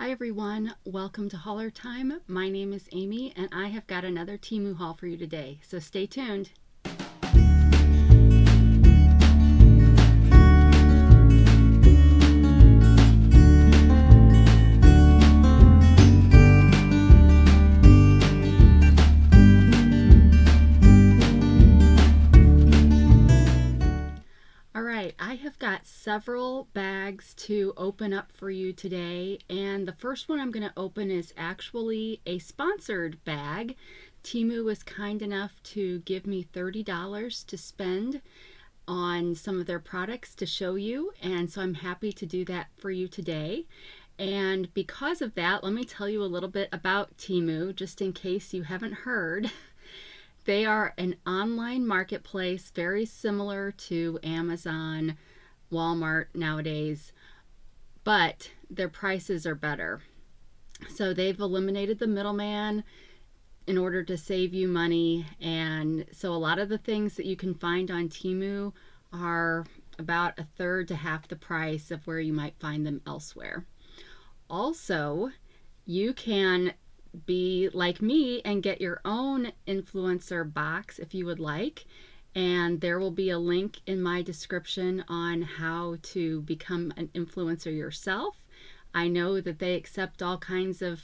Hi everyone, welcome to Hauler Time. My name is Amy and I have got another Temu haul for you today, so stay tuned. Alright, I have got several bags to open up for you today, and the first one I'm going to open is actually a sponsored bag. Temu was kind enough to give me $30 to spend on some of their products to show you, and so I'm happy to do that for you today. And because of that, let me tell you a little bit about Temu, just in case you haven't heard. They are an online marketplace very similar to Amazon, Walmart nowadays, but their prices are better. So they've eliminated the middleman in order to save you money, and so a lot of the things that you can find on Temu are about a third to half the price of where you might find them elsewhere. Also, you can be like me and get your own influencer box if you would like, and there will be a link in my description on how to become an influencer yourself. I know that they accept all kinds of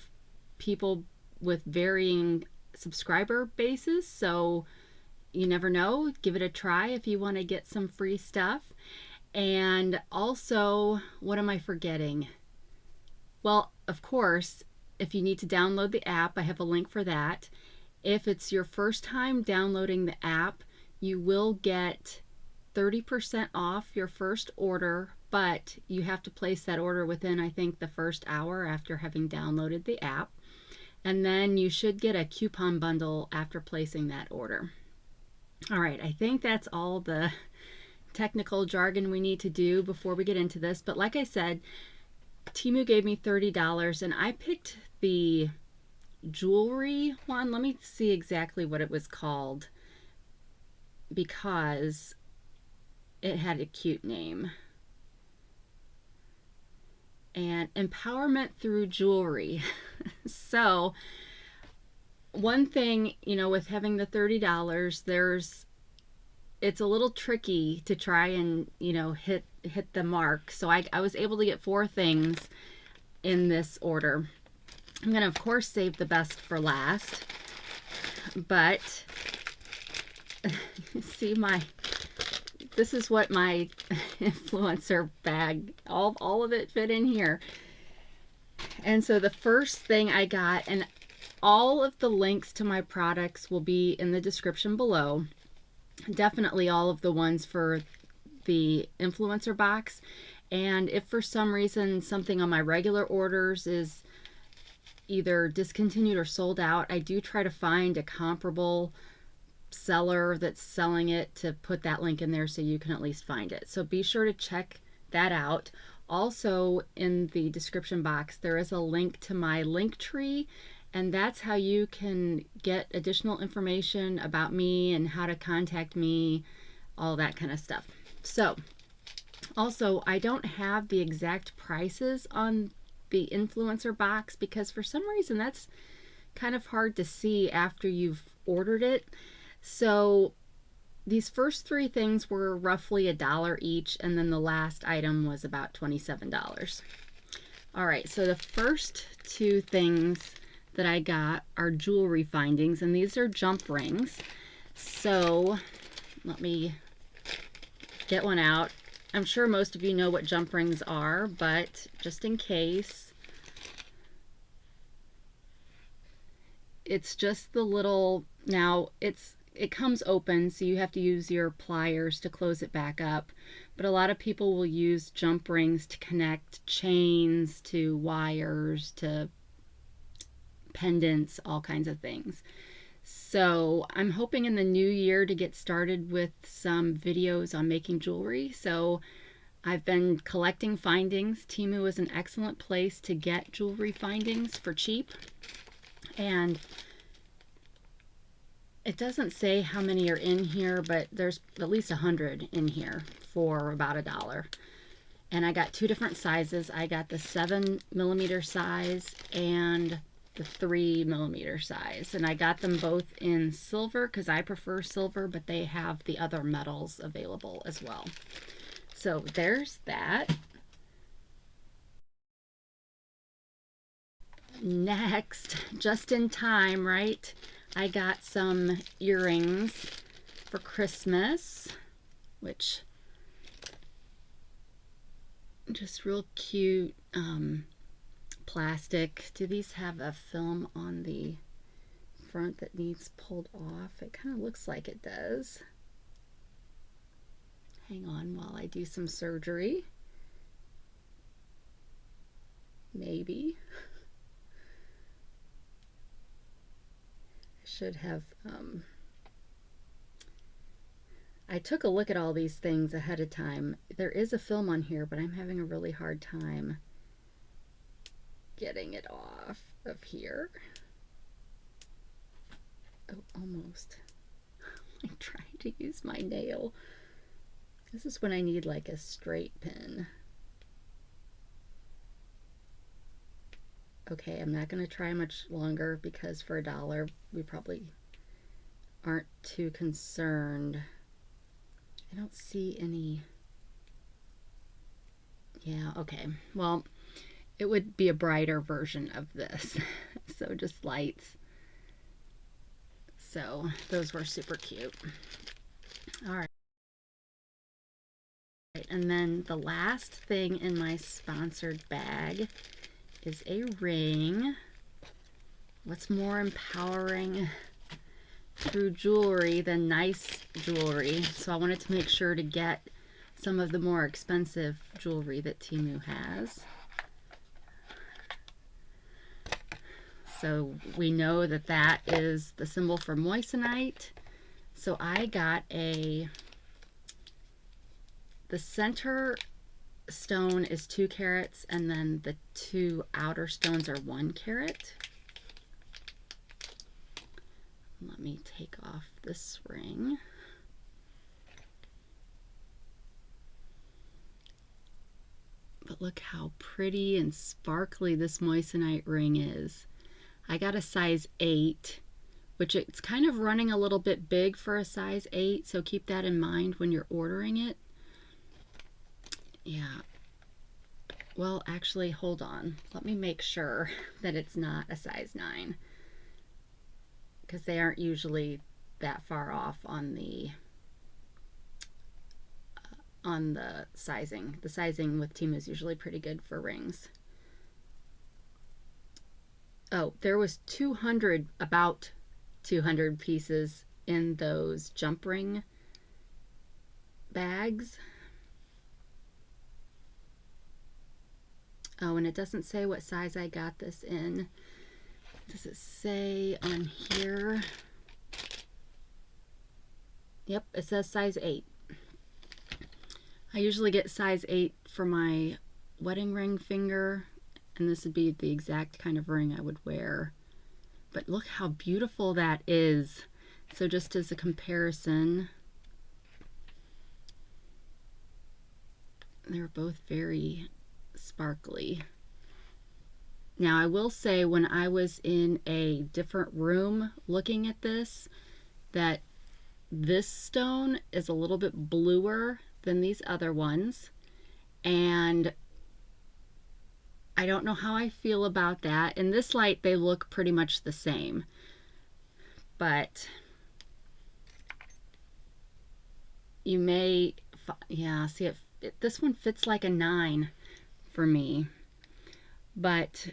people with varying subscriber bases, so you never know. Give it a try if you want to get some free stuff. And also, what am I forgetting? Well, of course, if you need to download the app, I have a link for that. If it's your first time downloading the app, you will get 30% off your first order, but you have to place that order within, I think, the first hour after having downloaded the app. And then you should get a coupon bundle after placing that order. All right, I think that's all the technical jargon we need to do before we get into this. But like I said, Temu gave me $30 and I picked the jewelry one. Let me see exactly what it was called because it had a cute name. And empowerment through jewelry. So one thing, you know, with having the $30, it's a little tricky to try and, you know, hit the mark. So I was able to get 4 things in this order. I'm going to, of course, save the best for last. But see, this is what my influencer bag, all of it fit in here. And so the first thing I got, and all of the links to my products will be in the description below. Definitely all of the ones for the influencer box. And if for some reason something on my regular orders is either discontinued or sold out, I do try to find a comparable seller that's selling it to put that link in there so you can at least find it. So be sure to check that out. Also, in the description box, there is a link to my Linktree, and that's how you can get additional information about me and how to contact me, all that kind of stuff. So, also, I don't have the exact prices on the influencer box because for some reason that's kind of hard to see after you've ordered it. So these first 3 things were roughly $1 each, and then the last item was about $27. All right, so the first 2 things that I got are jewelry findings, and these are jump rings. So let me get one out. I'm sure most of you know what jump rings are, but just in case, it's just the little, now it comes open, so you have to use your pliers to close it back up. But a lot of people will use jump rings to connect chains to wires to pendants, all kinds of things. So I'm hoping in the new year to get started with some videos on making jewelry. So I've been collecting findings. Temu is an excellent place to get jewelry findings for cheap. And it doesn't say how many are in here, but there's at least 100 in here for about $1. And I got two different sizes. I got the 7mm size and the 3mm size. And I got them both in silver because I prefer silver, but they have the other metals available as well. So there's that. Next, just in time, right? I got some earrings for Christmas, which just real cute plastic. Do these have a film on the front that needs pulled off? It kind of looks like it does. Hang on while I do some surgery. Maybe. I should have I took a look at all these things ahead of time. There is a film on here, but I'm having a really hard time getting it off of here. Oh, almost. I'm trying to use my nail. This is when I need like a straight pin. Okay, I'm not going to try much longer because for $1 we probably aren't too concerned. I don't see any. Yeah, okay. Well, it would be a brighter version of this. So just lights. So those were super cute. All right. And then the last thing in my sponsored bag is a ring. What's more empowering through jewelry than nice jewelry? So I wanted to make sure to get some of the more expensive jewelry that Temu has. So we know that that is the symbol for Moissanite. So I got the center stone is 2 carats, and then the 2 outer stones are 1 carat. Let me take off this ring. But look how pretty and sparkly this Moissanite ring is. I got a size 8, which it's kind of running a little bit big for a size 8, so keep that in mind when you're ordering it. Yeah. Well, actually, hold on. Let me make sure that it's not a size 9, because they aren't usually that far off on the sizing. The sizing with Temu is usually pretty good for rings. Oh, there was about 200 pieces in those jump ring bags. Oh, and it doesn't say what size I got this in. Does it say on here? Yep, it says size 8. I usually get size 8 for my wedding ring finger, and this would be the exact kind of ring I would wear. But look how beautiful that is. So just as a comparison, they're both very sparkly. Now I will say, when I was in a different room looking at this, that this stone is a little bit bluer than these other ones, and I don't know how I feel about that. In this light they look pretty much the same, but you may, yeah, see this one fits like a 9 for me. But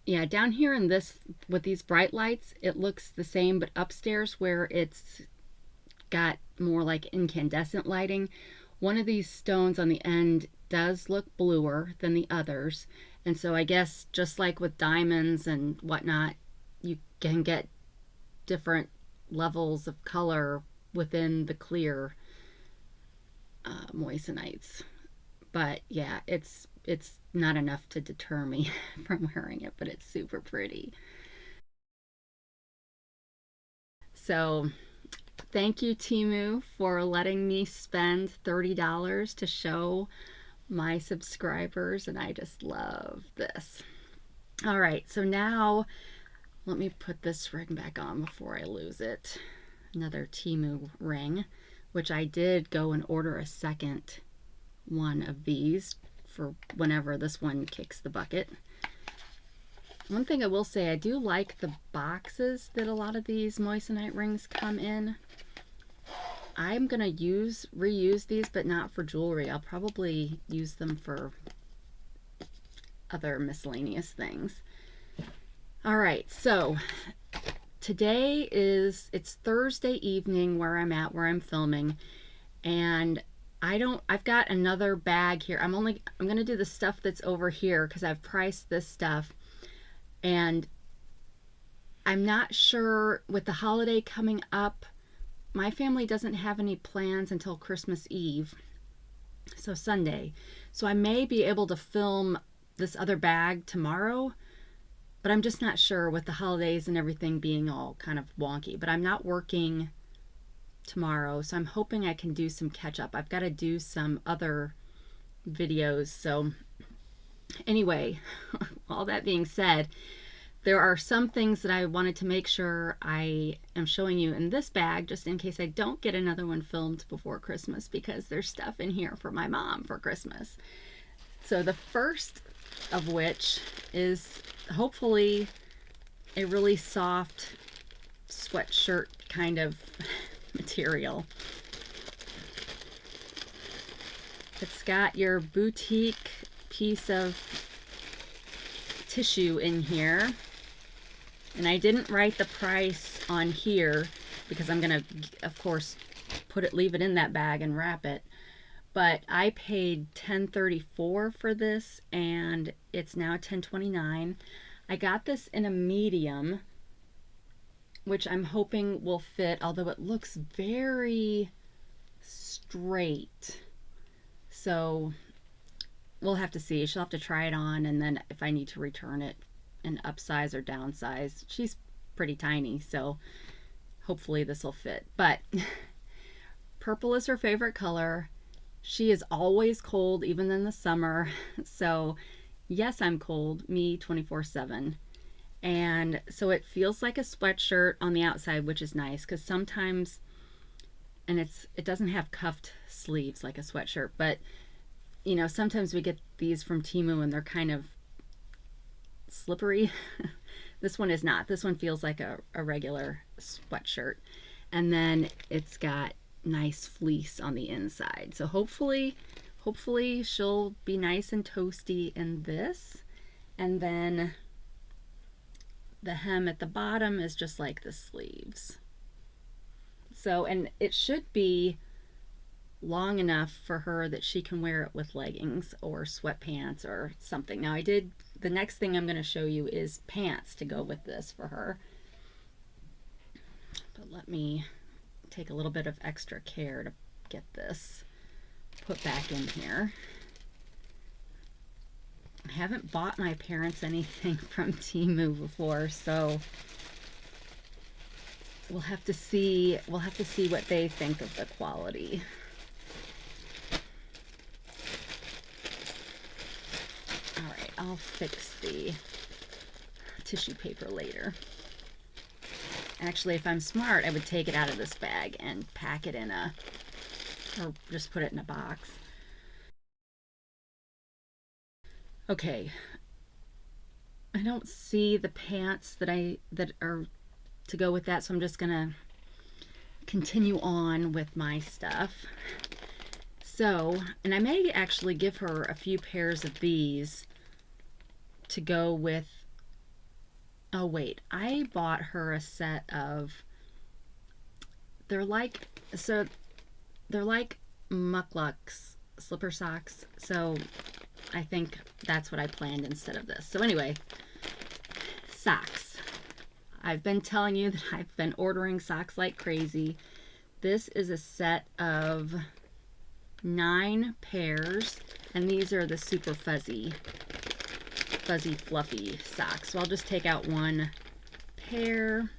yeah, down here in this, with these bright lights, it looks the same, but upstairs where it's got more like incandescent lighting, one of these stones on the end does look bluer than the others. And so I guess just like with diamonds and whatnot, you can get different levels of color within the clear moissanites. But yeah, it's not enough to deter me from wearing it, but it's super pretty. So thank you, Temu, for letting me spend $30 to show my subscribers, and I just love this. All right, so now let me put this ring back on before I lose it. Another Temu ring, which I did go and order a second one of these for whenever this one kicks the bucket. One thing I will say, I do like the boxes that a lot of these Moissanite rings come in. I'm gonna reuse these, but not for jewelry. I'll probably use them for other miscellaneous things. All right, so today it's Thursday evening where I'm filming, and I've got another bag here. I'm gonna do the stuff that's over here because I've priced this stuff, and I'm not sure with the holiday coming up. My family doesn't have any plans until Christmas Eve, so Sunday. So I may be able to film this other bag tomorrow, but I'm just not sure with the holidays and everything being all kind of wonky. But I'm not working tomorrow, so I'm hoping I can do some catch up. I've got to do some other videos. So anyway, all that being said, there are some things that I wanted to make sure I am showing you in this bag, just in case I don't get another one filmed before Christmas, because there's stuff in here for my mom for Christmas. So the first of which is hopefully a really soft sweatshirt kind of material. It's got your boutique piece of tissue in here. And I didn't write the price on here because I'm gonna, of course, leave it in that bag and wrap it. But I paid $10.34 for this, and it's now $10.29. I got this in a medium, which I'm hoping will fit, although it looks very straight. So we'll have to see. She'll have to try it on, and then if I need to return it and upsize or downsize. She's pretty tiny, so hopefully this will fit. But purple is her favorite color. She is always cold, even in the summer. So yes, I'm cold, me 24/7. And so it feels like a sweatshirt on the outside, which is nice because sometimes, and it doesn't have cuffed sleeves like a sweatshirt, but you know, sometimes we get these from Temu and they're kind of slippery. This one is not. This one feels like a regular sweatshirt. And then it's got nice fleece on the inside. So hopefully she'll be nice and toasty in this. And then the hem at the bottom is just like the sleeves. So, and it should be long enough for her that she can wear it with leggings or sweatpants or something. Now the next thing I'm going to show you is pants to go with this for her. But let me take a little bit of extra care to get this put back in here. I haven't bought my parents anything from Temu before, so we'll have to see what they think of the quality. I'll fix the tissue paper later. Actually, if I'm smart, I would take it out of this bag and pack it in or just put it in a box. Okay. I don't see the pants that are to go with that, so I'm just gonna continue on with my stuff. So, and I may actually give her a few pairs of these to go with. Oh wait, I bought her a set of, they're like mucklucks, slipper socks. So I think that's what I planned instead of this. So anyway, socks. I've been telling you that I've been ordering socks like crazy. This is a set of 9 pairs, and these are the super fuzzy fluffy socks. So I'll just take out one pair.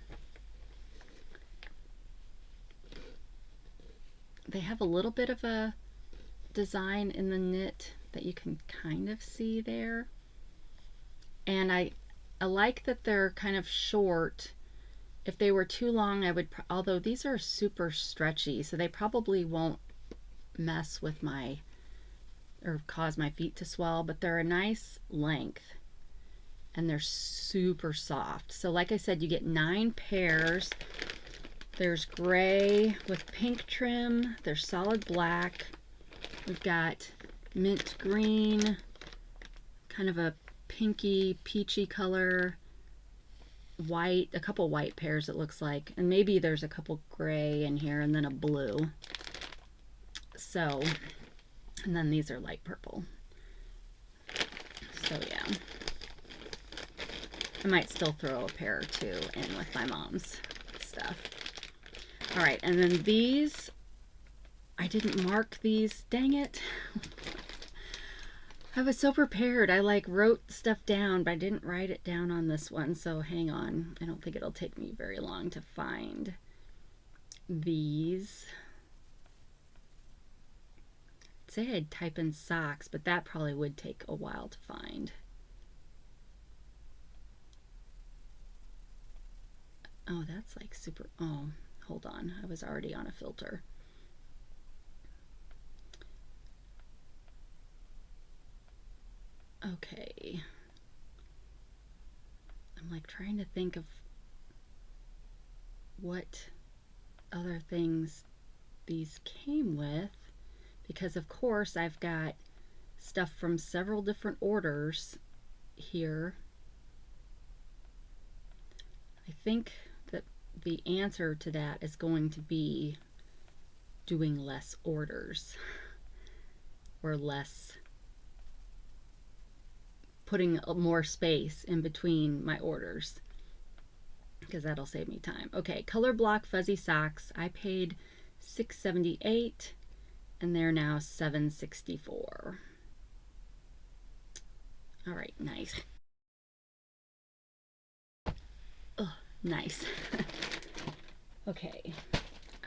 They have a little bit of a design in the knit that you can kind of see there. And I like that they're kind of short. If they were too long, I would, although these are super stretchy, so they probably won't mess with my, or cause my feet to swell, but they're a nice length and they're super soft. So like I said, you get 9 pairs. There's gray with pink trim. There's solid black. We've got mint green, kind of a pinky, peachy color, white, a couple white pairs it looks like, and maybe there's a couple gray in here, and then a blue. So, and then these are light purple. So yeah, I might still throw a pair or two in with my mom's stuff. All right, and then these, I didn't mark these, dang it. I was so prepared. I like wrote stuff down, but I didn't write it down on this one, so hang on. I don't think it'll take me very long to find these. I'd say I'd type in socks, but that probably would take a while to find. Oh, that's like super, oh, hold on. I was already on a filter. Okay. I'm like trying to think of what other things these came with, because of course I've got stuff from several different orders here. I think that the answer to that is going to be doing less orders, or less, putting more space in between my orders, because that'll save me time. Okay, color block fuzzy socks. I paid $6.78 and they're now $7.64. All right, nice. Oh, nice. Okay,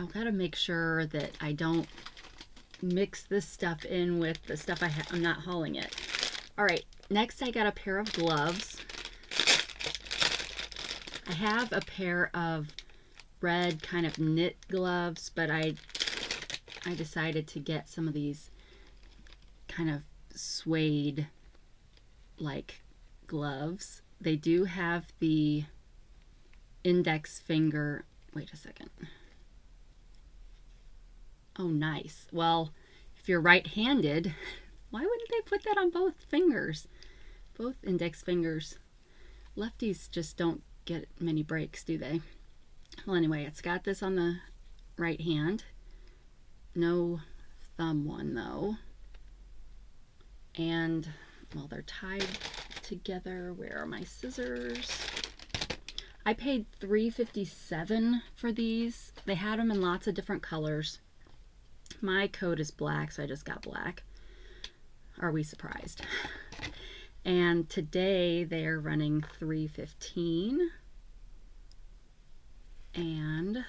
I've got to make sure that I don't mix this stuff in with the stuff I'm not hauling it. All right, next I got a pair of gloves. I have a pair of red kind of knit gloves, but I decided to get some of these kind of suede like gloves. They do have the index finger, wait a second. Oh, nice. Well, if you're right-handed, why wouldn't they put that on both fingers? Both index fingers. Lefties just don't get many breaks, do they? Well, anyway, it's got this on the right hand. No thumb one, though. And, well, they're tied together. Where are my scissors? I paid $3.57 for these. They had them in lots of different colors. My coat is black, so I just got black. Are we surprised? And today they're running $3.15. And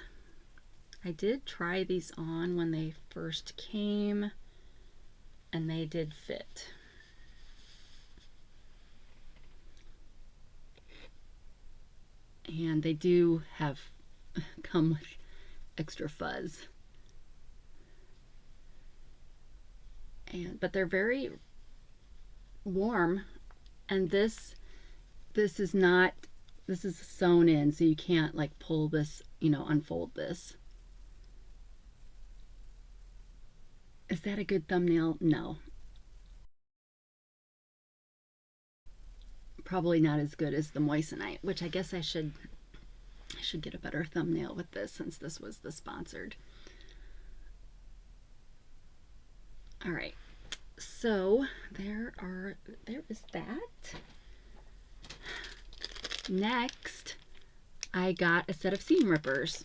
I did try these on when they first came, and they did fit. And they do have come with extra fuzz. But they're very warm, and this is not, this is sewn in, so you can't like pull this, you know, unfold this. Is that a good thumbnail? No. Probably not as good as the Moissanite, which I guess I should get a better thumbnail with this, since this was the sponsored. All right, so there is that. Next, I got a set of seam rippers.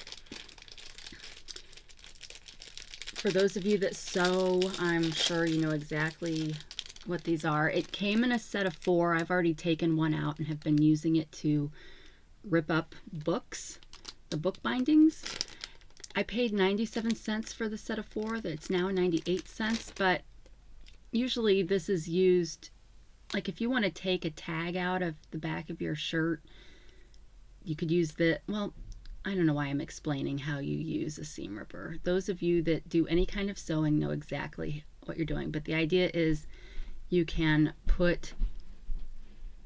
For those of you that sew, I'm sure you know exactly what these are. It came in a set of 4. I've already taken one out and have been using it to rip up books, the book bindings. I paid 97 cents for the set of 4. It's now 98 cents, but usually this is used, like if you want to take a tag out of the back of your shirt, you could use the, well, I don't know why I'm explaining how you use a seam ripper. Those of you that do any kind of sewing know exactly what you're doing, but the idea is you can put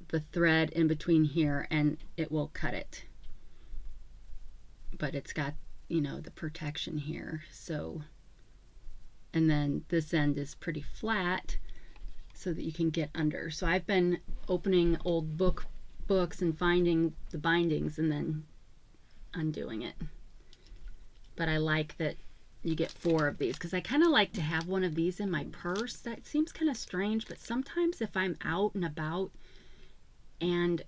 the thread in between here and it will cut it. But it's got, you know, the protection here. So, and then this end is pretty flat so that you can get under. So I've been opening old books and finding the bindings and then undoing it. But I like that you get 4 of these because I kind of like to have one of these in my purse. That seems kind of strange, but sometimes if I'm out and about, and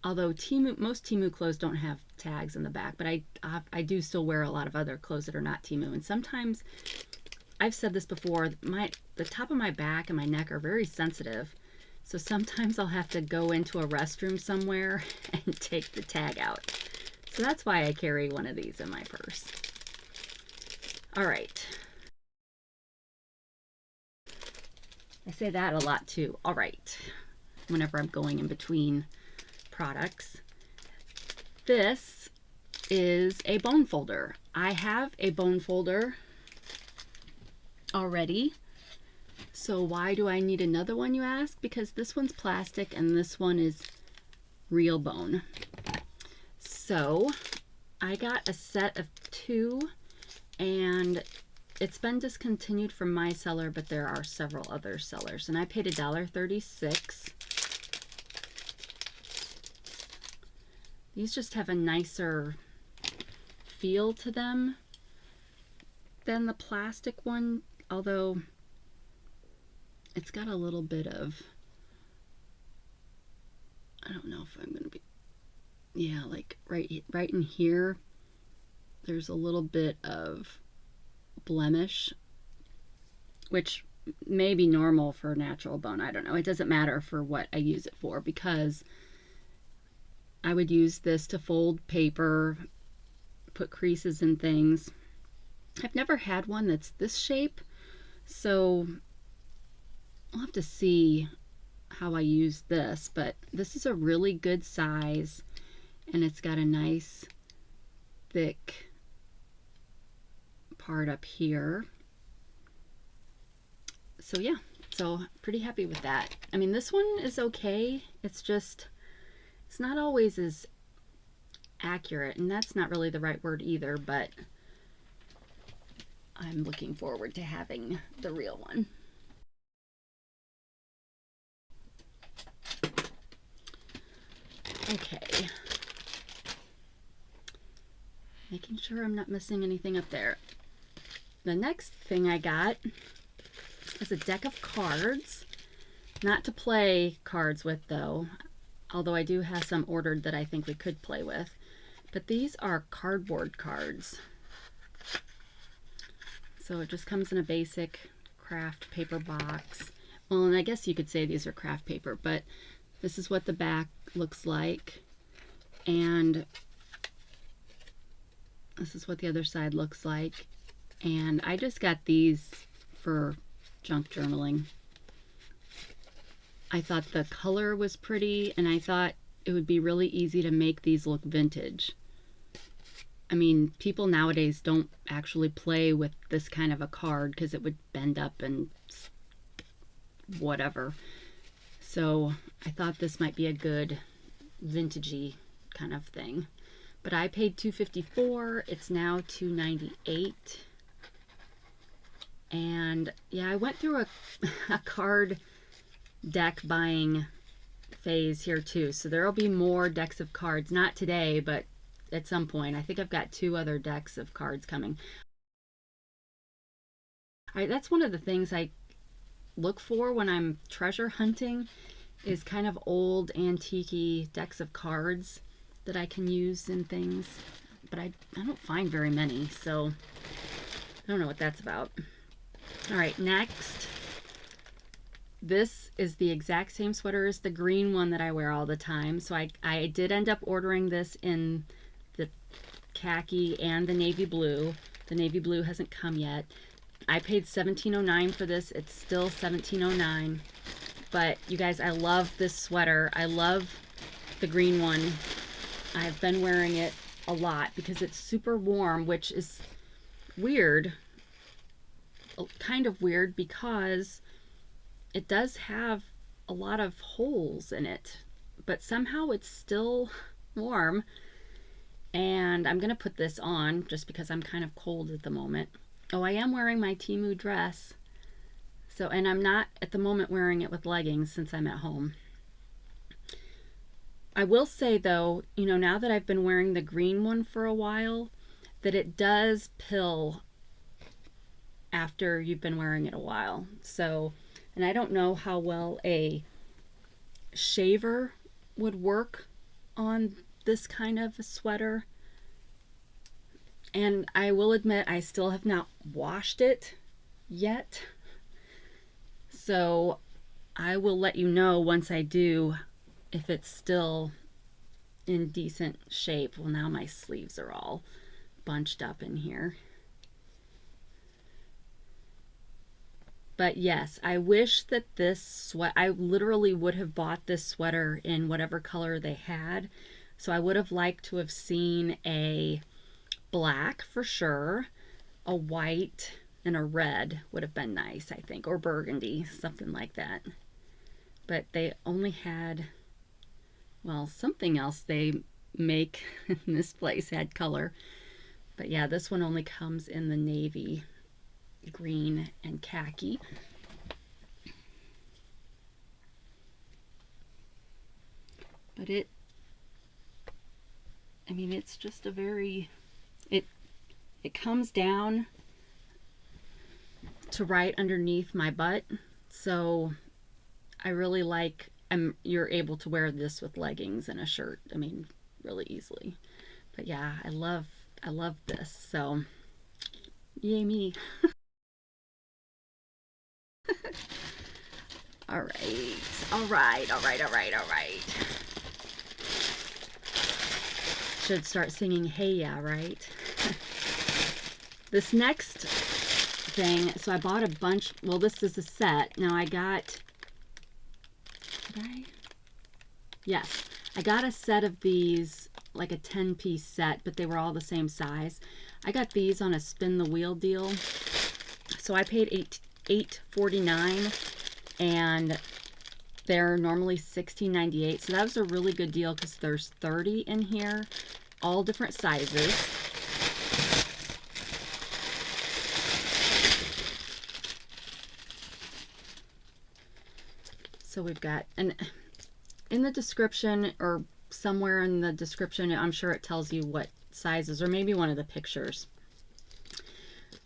although most Temu clothes don't have tags in the back, but I do still wear a lot of other clothes that are not Temu, and sometimes, I've said this before, the top of my back and my neck are very sensitive, so sometimes I'll have to go into a restroom somewhere and take the tag out. So that's why I carry one of these in my purse. All right. I say that a lot too. All right. Whenever I'm going in between products. This is a bone folder. I have a bone folder already. So why do I need another one, you ask? Because this one's plastic and this one is real bone. So I got a set of 2, and it's been discontinued from my seller, but there are several other sellers, and I paid $1.36. These just have a nicer feel to them than the plastic one, although it's got a little bit of, I don't know if I'm going to be, yeah, like right in here, there's a little bit of blemish, which may be normal for natural bone. I don't know. It doesn't matter for what I use it for, because I would use this to fold paper, put creases in things. I've never had one that's this shape, so I'll have to see how I use this, but this is a really good size, and it's got a nice thick part up here. So yeah, so pretty happy with that. I mean, this one is okay. It's just, it's not always as accurate, and that's not really the right word either, but I'm looking forward to having the real one. Okay. Making sure I'm not missing anything up there. The next thing I got is a deck of cards. Not to play cards with though, although I do have some ordered that I think we could play with. But these are cardboard cards. So it just comes in a basic craft paper box. Well, and I guess you could say these are craft paper, but this is what the back looks like. And this is what the other side looks like. And I just got these for junk journaling. I thought the color was pretty, and I thought it would be really easy to make these look vintage. I mean, people nowadays don't actually play with this kind of a card because it would bend up and whatever. So I thought this might be a good vintagey kind of thing. But I paid $2.54. It's now $2.98. And yeah, I went through a card deck buying phase here too. So there will be more decks of cards. Not today, but at some point. I think I've got 2 other decks of cards coming. That's one of the things I look for when I'm treasure hunting, is kind of old antique decks of cards that I can use in things. But I don't find very many, so I don't know what that's about. All right, next. This is the exact same sweater as the green one that I wear all the time. So I did end up ordering this in the khaki and the navy blue. The navy blue hasn't come yet. I paid $17.09 for this. It's still $17.09. But you guys, I love this sweater. I love the green one. I've been wearing it a lot because it's super warm, which is weird. Kind of weird because it does have a lot of holes in it, but somehow it's still warm. And I'm gonna put this on just because I'm kind of cold at the moment. Oh, I am wearing my Teemu dress. So, and I'm not at the moment wearing it with leggings since I'm at home. I will say though, you know, now that I've been wearing the green one for a while, that it does pill after you've been wearing it a while. So, and I don't know how well a shaver would work on this kind of a sweater. And I will admit I still have not washed it yet. So I will let you know once I do if it's still in decent shape. Well, now my sleeves are all bunched up in here. But yes, I wish that this I literally would have bought this sweater in whatever color they had. So I would have liked to have seen a black for sure, a white, and a red would have been nice, I think, or burgundy, something like that. But they only had, well, something else they make in this place had color. But yeah, this one only comes in the navy, green, and khaki. But I mean, it's just a very, it comes down to right underneath my butt. So I really like, you're able to wear this with leggings and a shirt. I mean, really easily. But yeah, I love this. So yay me. All right. Should start singing Hey Ya, right? This next thing, so I bought a bunch, well, this is a set. Now I got, yes, I got a set of these, like a 10-piece set, but they were all the same size. I got these on a spin the wheel deal. So I paid $8.49 and they're normally $16.98. So that was a really good deal because there's 30 in here, all different sizes. So we've got, and in the description or somewhere in the description, I'm sure it tells you what sizes, or maybe one of the pictures.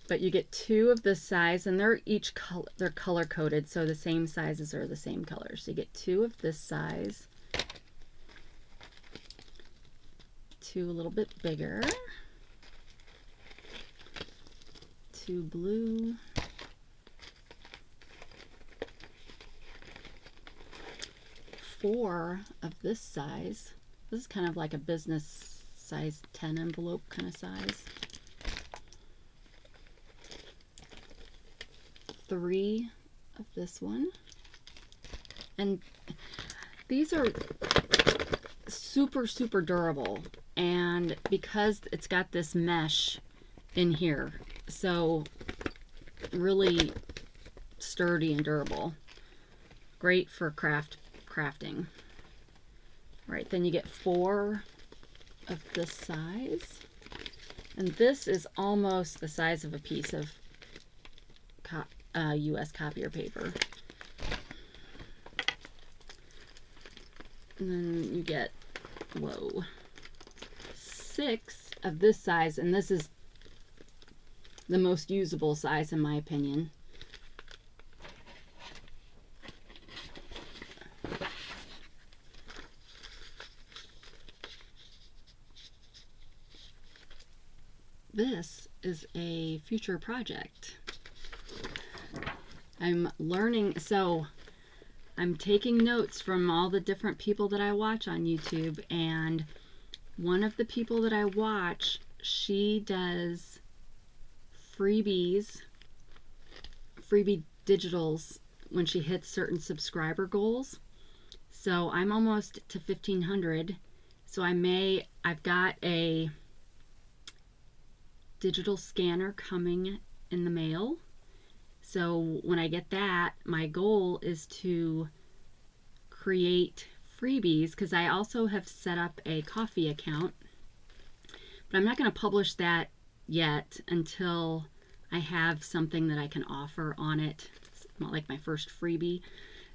But you get 2 of this size, and they're each they're color coded, so the same sizes are the same colors. So you get 2 of this size, 2 a little bit bigger, 2 blue, 4 of this size. This is kind of like a business size 10 envelope kind of size. 3 of this one. And these are super durable, and because it's got this mesh in here, so really sturdy and durable. Great for crafting. Right, then you get 4 of this size, and this is almost the size of a piece of US copier paper. And then you get, whoa, 6 of this size, and this is the most usable size in my opinion. This is a future project. I'm learning, so I'm taking notes from all the different people that I watch on YouTube, and one of the people that I watch, she does freebies freebie digitals when she hits certain subscriber goals. So I'm almost to 1,500. So I've got a digital scanner coming in the mail. So when I get that, my goal is to create freebies, because I also have set up a coffee account, but I'm not going to publish that yet until I have something that I can offer on it. It's not like my first freebie.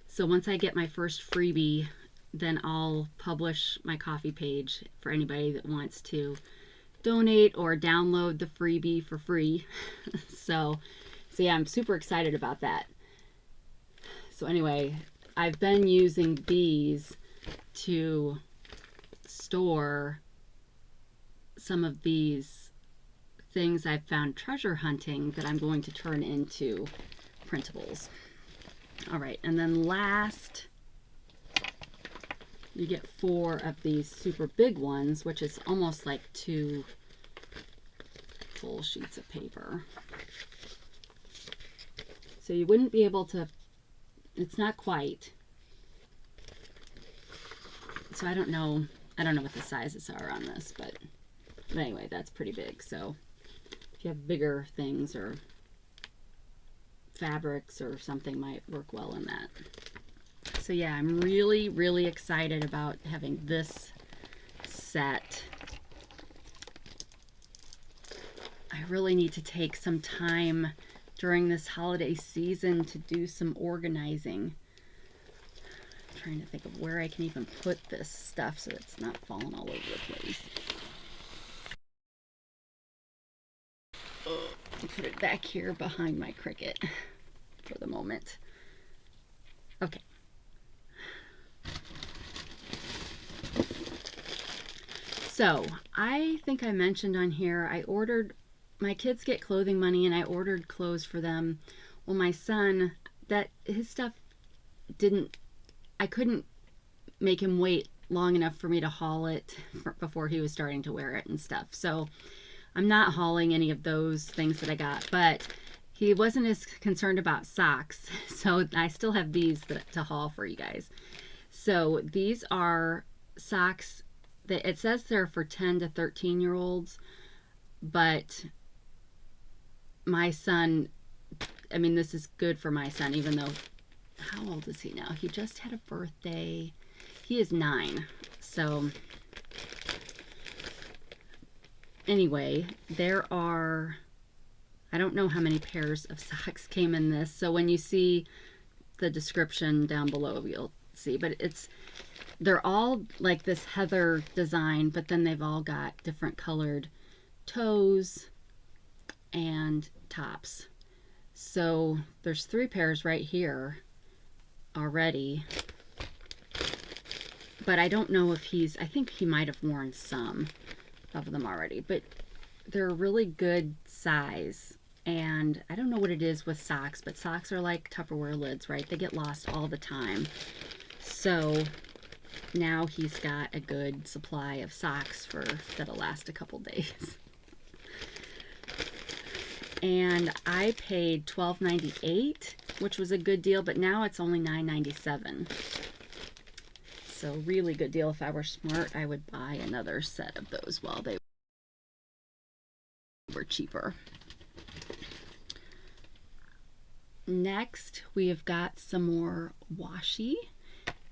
So once I get my first freebie, then I'll publish my coffee page for anybody that wants to donate or download the freebie for free. So yeah, I'm super excited about that. So anyway, I've been using these to store some of these things I've found treasure hunting that I'm going to turn into printables. All right, and then last, you get 4 of these super big ones, which is almost like 2 full sheets of paper. So you wouldn't be able to, it's not quite. So I don't know what the sizes are on this, but anyway, that's pretty big. So if you have bigger things or fabrics or something, might work well in that. So yeah, I'm really, really excited about having this set. I really need to take some time during this holiday season to do some organizing. I'm trying to think of where I can even put this stuff so it's not falling all over the place. I'll put it back here behind my Cricut for the moment. Okay. So I think I mentioned on here, I ordered, my kids get clothing money and I ordered clothes for them. Well, my son, his stuff I couldn't make him wait long enough for me to haul it before he was starting to wear it and stuff. So I'm not hauling any of those things that I got, but he wasn't as concerned about socks. So I still have these to haul for you guys. So these are socks that it says they're for 10 to 13-year-olds, but my son, I mean, this is good for my son, even though, how old is he now? He just had a birthday. He is 9. So anyway, there are, I don't know how many pairs of socks came in this. So when you see the description down below, you'll see, but they're all like this heather design, but then they've all got different colored toes and tops. So there's 3 pairs right here already, but I don't know if I think he might have worn some of them already, but they're a really good size. And I don't know what it is with socks, but socks are like Tupperware lids, right? They get lost all the time. So now he's got a good supply of socks that'll last a couple days. And I paid $12.98, which was a good deal, but now it's only $9.97. So really good deal. If I were smart, I would buy another set of those while they were cheaper. Next, we have got some more washi.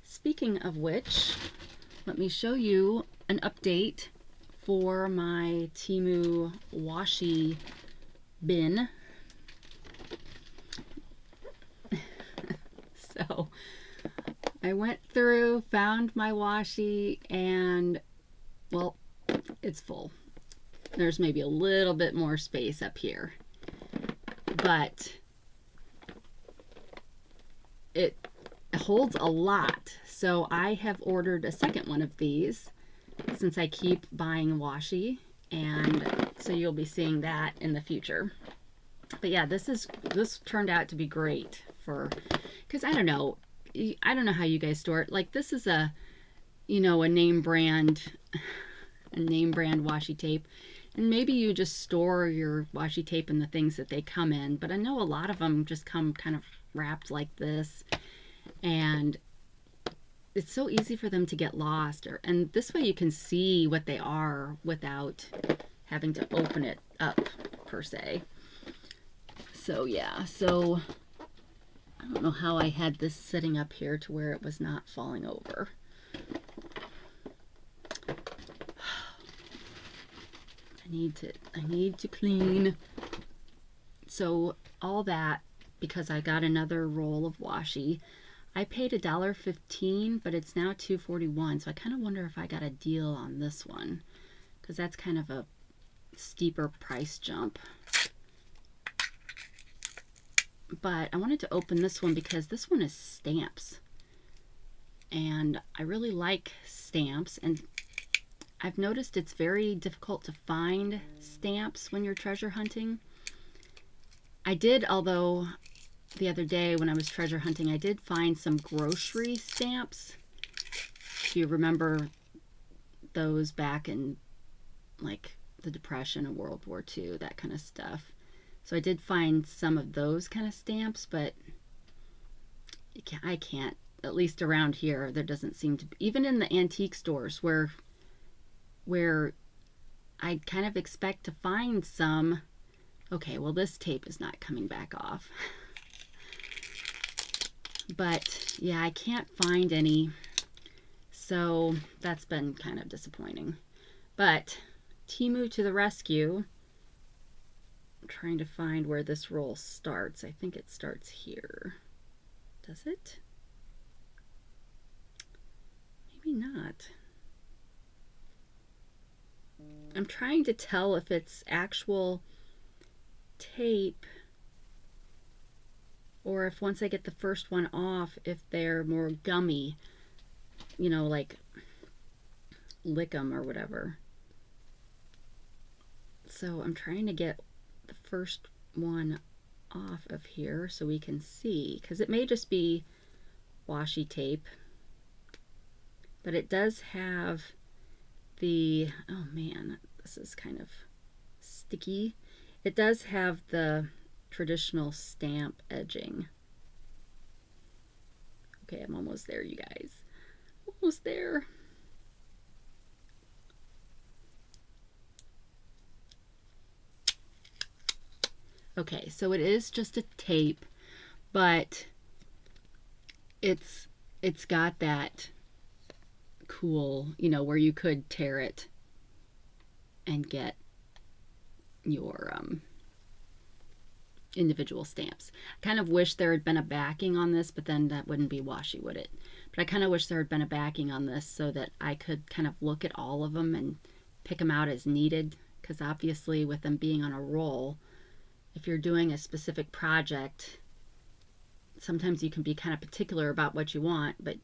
Speaking of which, let me show you an update for my Temu washi bin. So I went through, found my washi, and well, it's full. There's maybe a little bit more space up here, but it holds a lot. So I have ordered a second one of these since I keep buying washi, and so you'll be seeing that in the future. But yeah, this turned out to be great because I don't know how you guys store it. Like, this is a name brand washi tape. And maybe you just store your washi tape in the things that they come in, but I know a lot of them just come kind of wrapped like this, and it's so easy for them to get lost. And this way you can see what they are without having to open it up per se. So yeah, so I don't know how I had this sitting up here to where it was not falling over. I need to clean. So all that, because I got another roll of washi. I paid $1.15, but it's now $2.41. So I kind of wonder if I got a deal on this one, because that's kind of a steeper price jump. But I wanted to open this one because this one is stamps. And I really like stamps, and I've noticed it's very difficult to find stamps when you're treasure hunting. I did, although the other day when I was treasure hunting, I did find some grocery stamps. If you remember those back in like the Depression and World War II, that kind of stuff. So I did find some of those kind of stamps, but I can't, at least around here, there doesn't seem to be, even in the antique stores where I'd kind of expect to find some. Okay, well, this tape is not coming back off. But yeah, I can't find any. So that's been kind of disappointing. But Teemu to the rescue. I'm trying to find where this roll starts. I think it starts here. Does it? Maybe not. I'm trying to tell if it's actual tape or if once I get the first one off, if they're more gummy, you know, like lick 'em or whatever. So I'm trying to get the first one off of here so we can see, because it may just be washi tape, but it does have the, oh man, this is kind of sticky. It does have the traditional stamp edging. Okay, I'm almost there, you guys. Almost there. Okay, so it is just a tape, but it's got that cool, you know, where you could tear it and get your individual stamps. I kind of wish there had been a backing on this, but then that wouldn't be washi, would it? But I kind of wish there had been a backing on this so that I could kind of look at all of them and pick them out as needed, because obviously with them being on a roll, if you're doing a specific project, sometimes you can be kind of particular about what you want, but,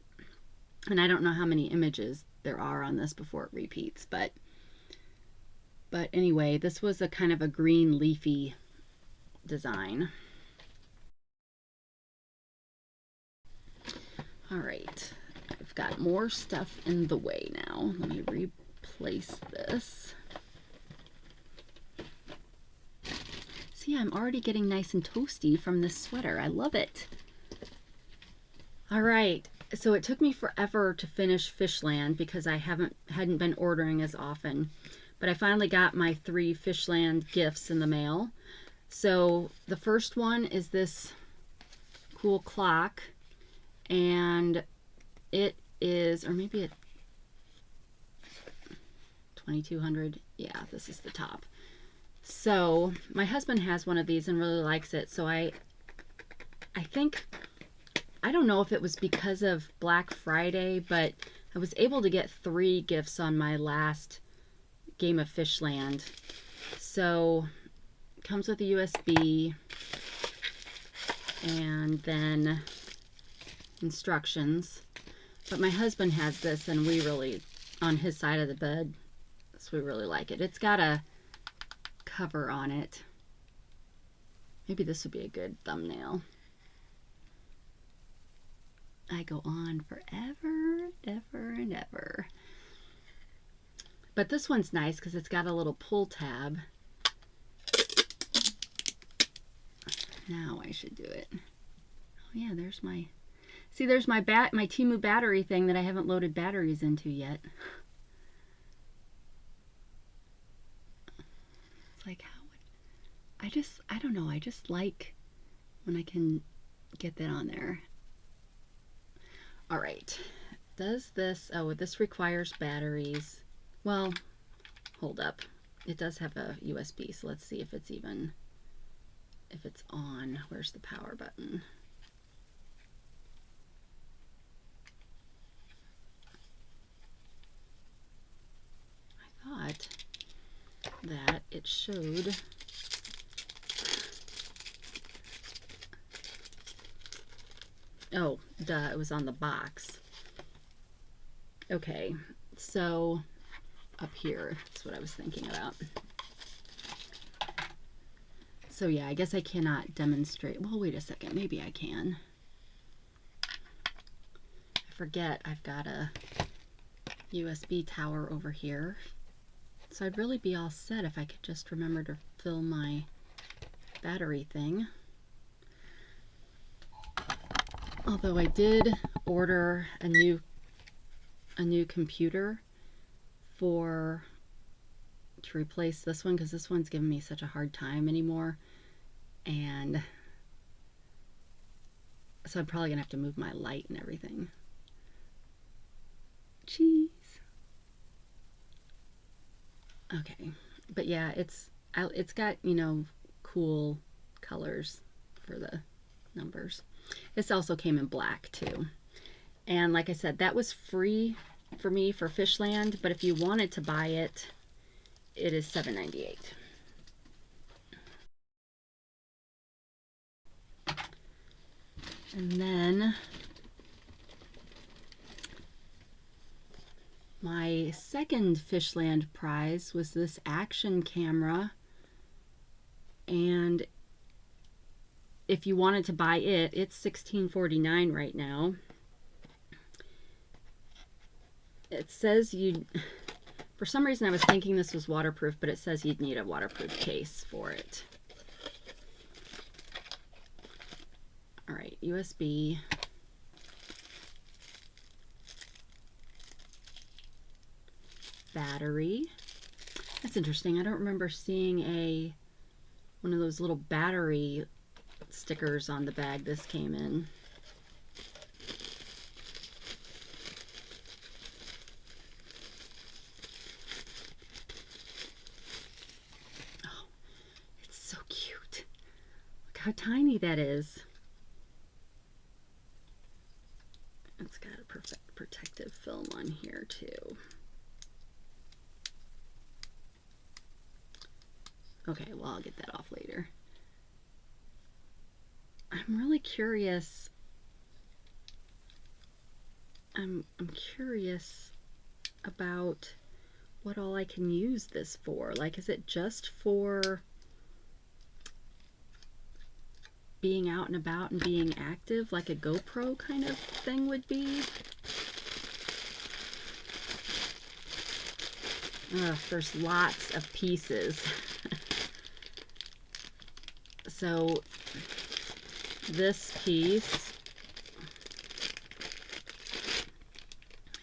and I don't know how many images there are on this before it repeats, but anyway, this was a kind of a green leafy design. All right, I've got more stuff in the way now. Let me replace this. See, I'm already getting nice and toasty from this sweater. I love it. All right, so it took me forever to finish Fishland because I hadn't been ordering as often, but I finally got my 3 Fishland gifts in the mail. So the first one is this cool clock, and it is, or maybe it 2200. Yeah, this is the top. So my husband has one of these and really likes it. So I think, I don't know if it was because of Black Friday, but I was able to get 3 gifts on my last game of Fishland. So it comes with a USB and then instructions. But my husband has this, and we really, on his side of the bed, so we really like it. It's got a cover on it. Maybe this would be a good thumbnail. I go on forever, ever, and ever. But this one's nice because it's got a little pull tab. Now I should do it. Oh yeah, there's my, see, there's my Temu battery thing that I haven't loaded batteries into yet. It's like, how would, I don't know, I just like when I can get that on there. All right, does this, oh, this requires batteries. Well, hold up. It does have a USB, so let's see if it's even, if it's on. Where's the power button? I thought that it showed. Oh, duh, it was on the box. Okay, so up here, that's what I was thinking about. So yeah, I guess I cannot demonstrate. Well, wait a second, maybe I can. I forget I've got a USB tower over here. So I'd really be all set if I could just remember to fill my battery thing. Although I did order a new computer to replace this one, because this one's giving me such a hard time anymore. And so I'm probably gonna have to move my light and everything. Jeez. Okay, but yeah, it's got, you know, cool colors for the numbers. This also came in black too. And like I said, that was free for me for Fishland, but if you wanted to buy it, it is $7.98. And then my second Fishland prize was this action camera, and if you wanted to buy it, it's $16.49 right now. It says you, for some reason I was thinking this was waterproof, but it says you'd need a waterproof case for it. All right, USB. Battery. That's interesting. I don't remember seeing one of those little battery stickers on the bag this came in. Oh, it's so cute. Look how tiny that is. It's got a perfect protective film on here too. Okay, well, I'll get that off later. I'm really curious. I'm curious about what all I can use this for. Like, is it just for being out and about and being active, like a GoPro kind of thing would be? Ugh, there's lots of pieces. So this piece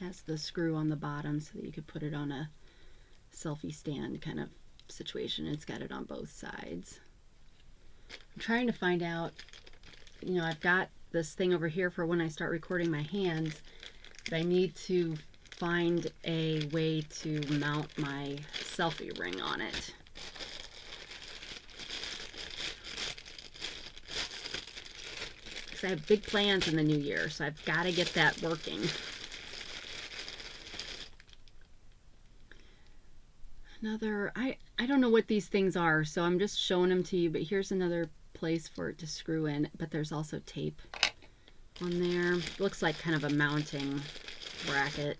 has the screw on the bottom so that you could put it on a selfie stand kind of situation. It's got it on both sides. I'm trying to find out, you know, I've got this thing over here for when I start recording my hands, but I need to find a way to mount my selfie ring on it. Because I have big plans in the new year, so I've got to get that working. Another, I don't know what these things are, so I'm just showing them to you, but here's another place for it to screw in, but there's also tape on there. Looks like kind of a mounting bracket.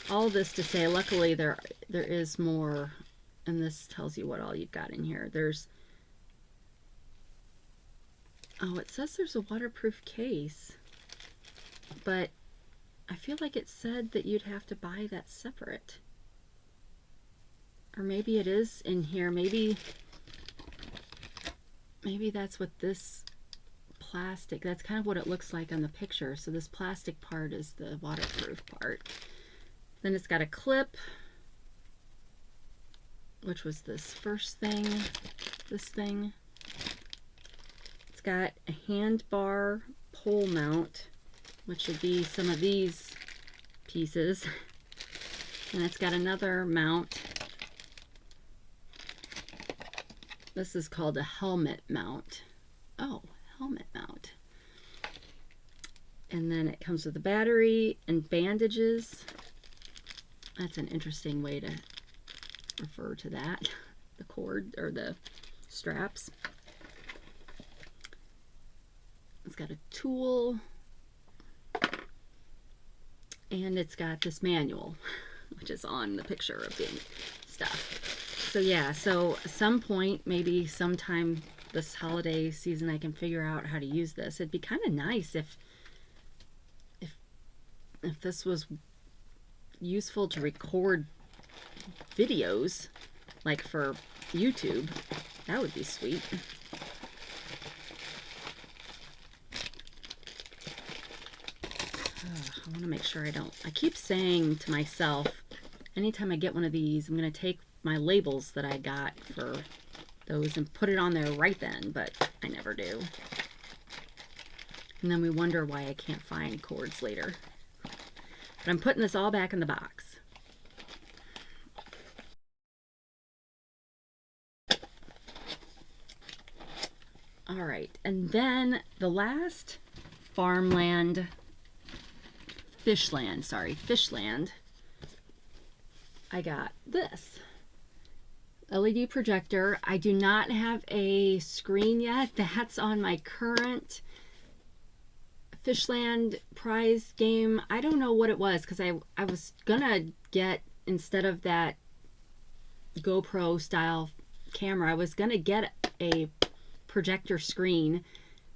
All this to say, luckily there is more, and this tells you what all you've got in here. There's, oh, it says there's a waterproof case, but I feel like it said that you'd have to buy that separate. Or maybe it is in here. Maybe that's what this plastic, that's kind of what it looks like on the picture. So this plastic part is the waterproof part. Then it's got a clip, which was this first thing, this thing. It's got a handbar pole mount, which would be some of these pieces. And it's got another mount. This is called a helmet mount. Oh, helmet mount. And then it comes with a battery and bandages. That's an interesting way to refer to that. The cord or the straps. It's got a tool. And it's got this manual, which is on the picture of the stuff. So yeah, so at some point, maybe sometime this holiday season, I can figure out how to use this. It'd be kind of nice if this was useful to record videos, like for YouTube. That would be sweet. I want to make sure I keep saying to myself, anytime I get one of these, I'm going to take my labels that I got for those and put it on there right then, but I never do. And then we wonder why I can't find cords later. But I'm putting this all back in the box. All right, and then the last Fishland, I got this LED projector. I do not have a screen yet. That's on my current Fishland prize game. I don't know what it was, because I was gonna get, instead of that GoPro style camera, I was gonna get a projector screen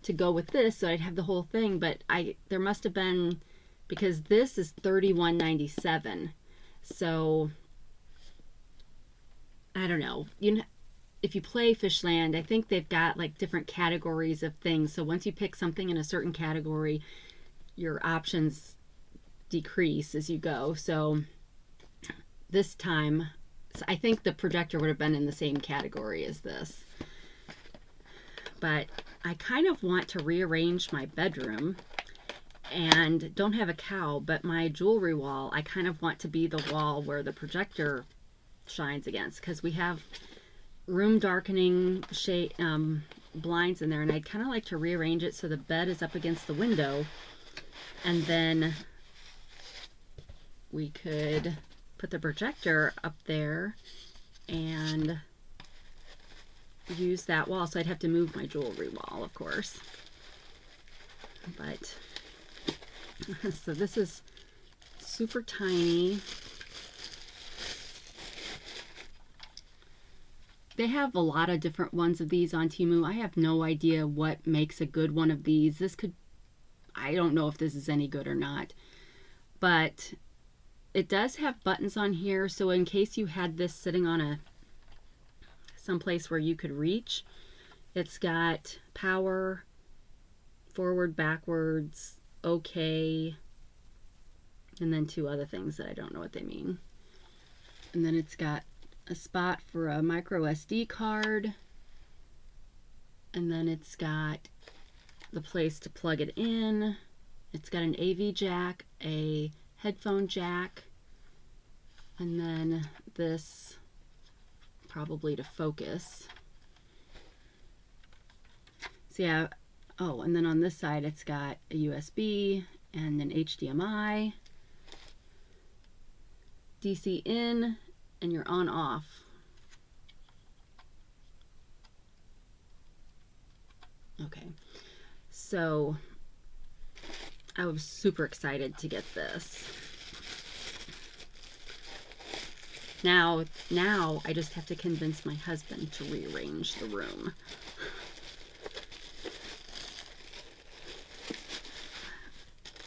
to go with this, so I'd have the whole thing, but there must have been, because this is $31.97, so I don't know. If you play Fishland, I think they've got like different categories of things. So once you pick something in a certain category, your options decrease as you go. So this time, I think the projector would have been in the same category as this. But I kind of want to rearrange my bedroom, and don't have a cow, but my jewelry wall, I kind of want to be the wall where the projector shines against, because we have room darkening shade blinds in there, and I'd kind of like to rearrange it so the bed is up against the window, and then we could put the projector up there and use that wall. So I'd have to move my jewelry wall, of course, but so this is super tiny. They have a lot of different ones of these on Temu. I have no idea what makes a good one of these. I don't know if this is any good or not, but it does have buttons on here. So in case you had this sitting on someplace where you could reach, it's got power, forward, backwards, okay, and then two other things that I don't know what they mean. And then it's got a spot for a micro SD card, and then it's got the place to plug it in. It's got an AV jack, a headphone jack, and then this probably to focus. So yeah, oh, and then on this side it's got a USB and an HDMI, DC in, and your on off. Okay, so I was super excited to get this. Now I just have to convince my husband to rearrange the room.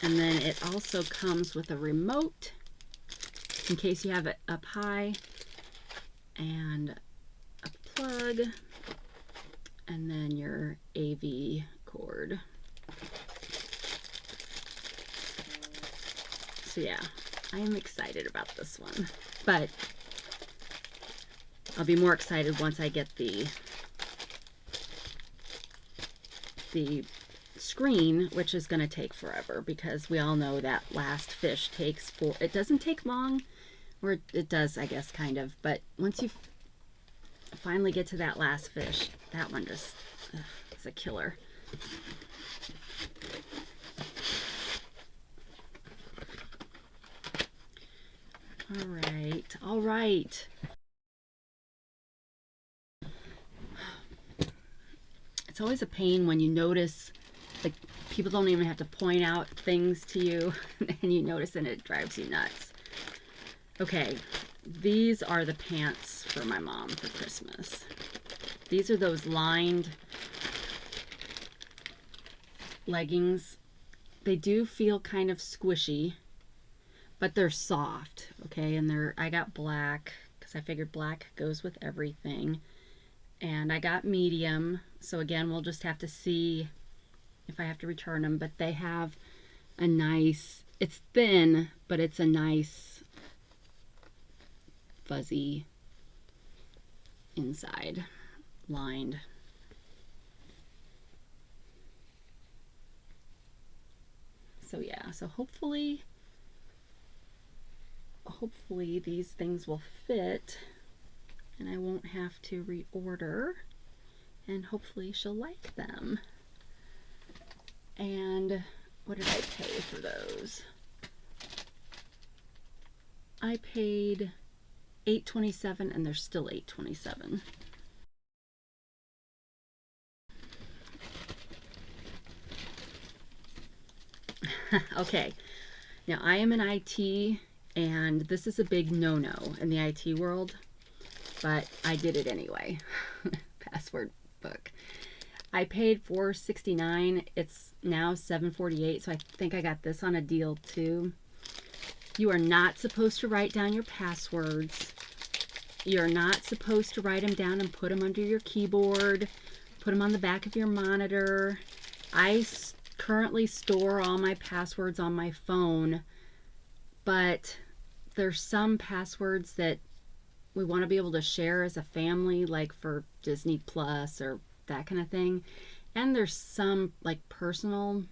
And then it also comes with a remote in case you have it up high, and a plug, and then your AV cord. So yeah, I am excited about this one, but I'll be more excited once I get the screen, which is going to take forever, because we all know that last fish takes it doesn't take long, or it does, I guess, kind of, but once you finally get to that last fish, that one just is a killer. All right. It's always a pain when you notice, like, people don't even have to point out things to you, and you notice and it drives you nuts. Okay, these are the pants for my mom for Christmas. These are those lined leggings. They do feel kind of squishy, but they're soft, okay? And I got black because I figured black goes with everything. And I got medium, so again, we'll just have to see if I have to return them, but they have a nice, it's thin, but it's a nice fuzzy inside, lined. So yeah, so hopefully these things will fit and I won't have to reorder, and hopefully she'll like them. And what did I pay for those? I paid $8.27 and they're still $8.27. Okay, now I am in IT and this is a big no-no in the IT world, but I did it anyway. Password book. I paid $4.69. It's now $7.48, so I think I got this on a deal too. You are not supposed to write down your passwords. You're not supposed to write them down and put them under your keyboard, put them on the back of your monitor. I currently store all my passwords on my phone, but there's some passwords that we want to be able to share as a family, like for Disney Plus or that kind of thing. And there's some like personal,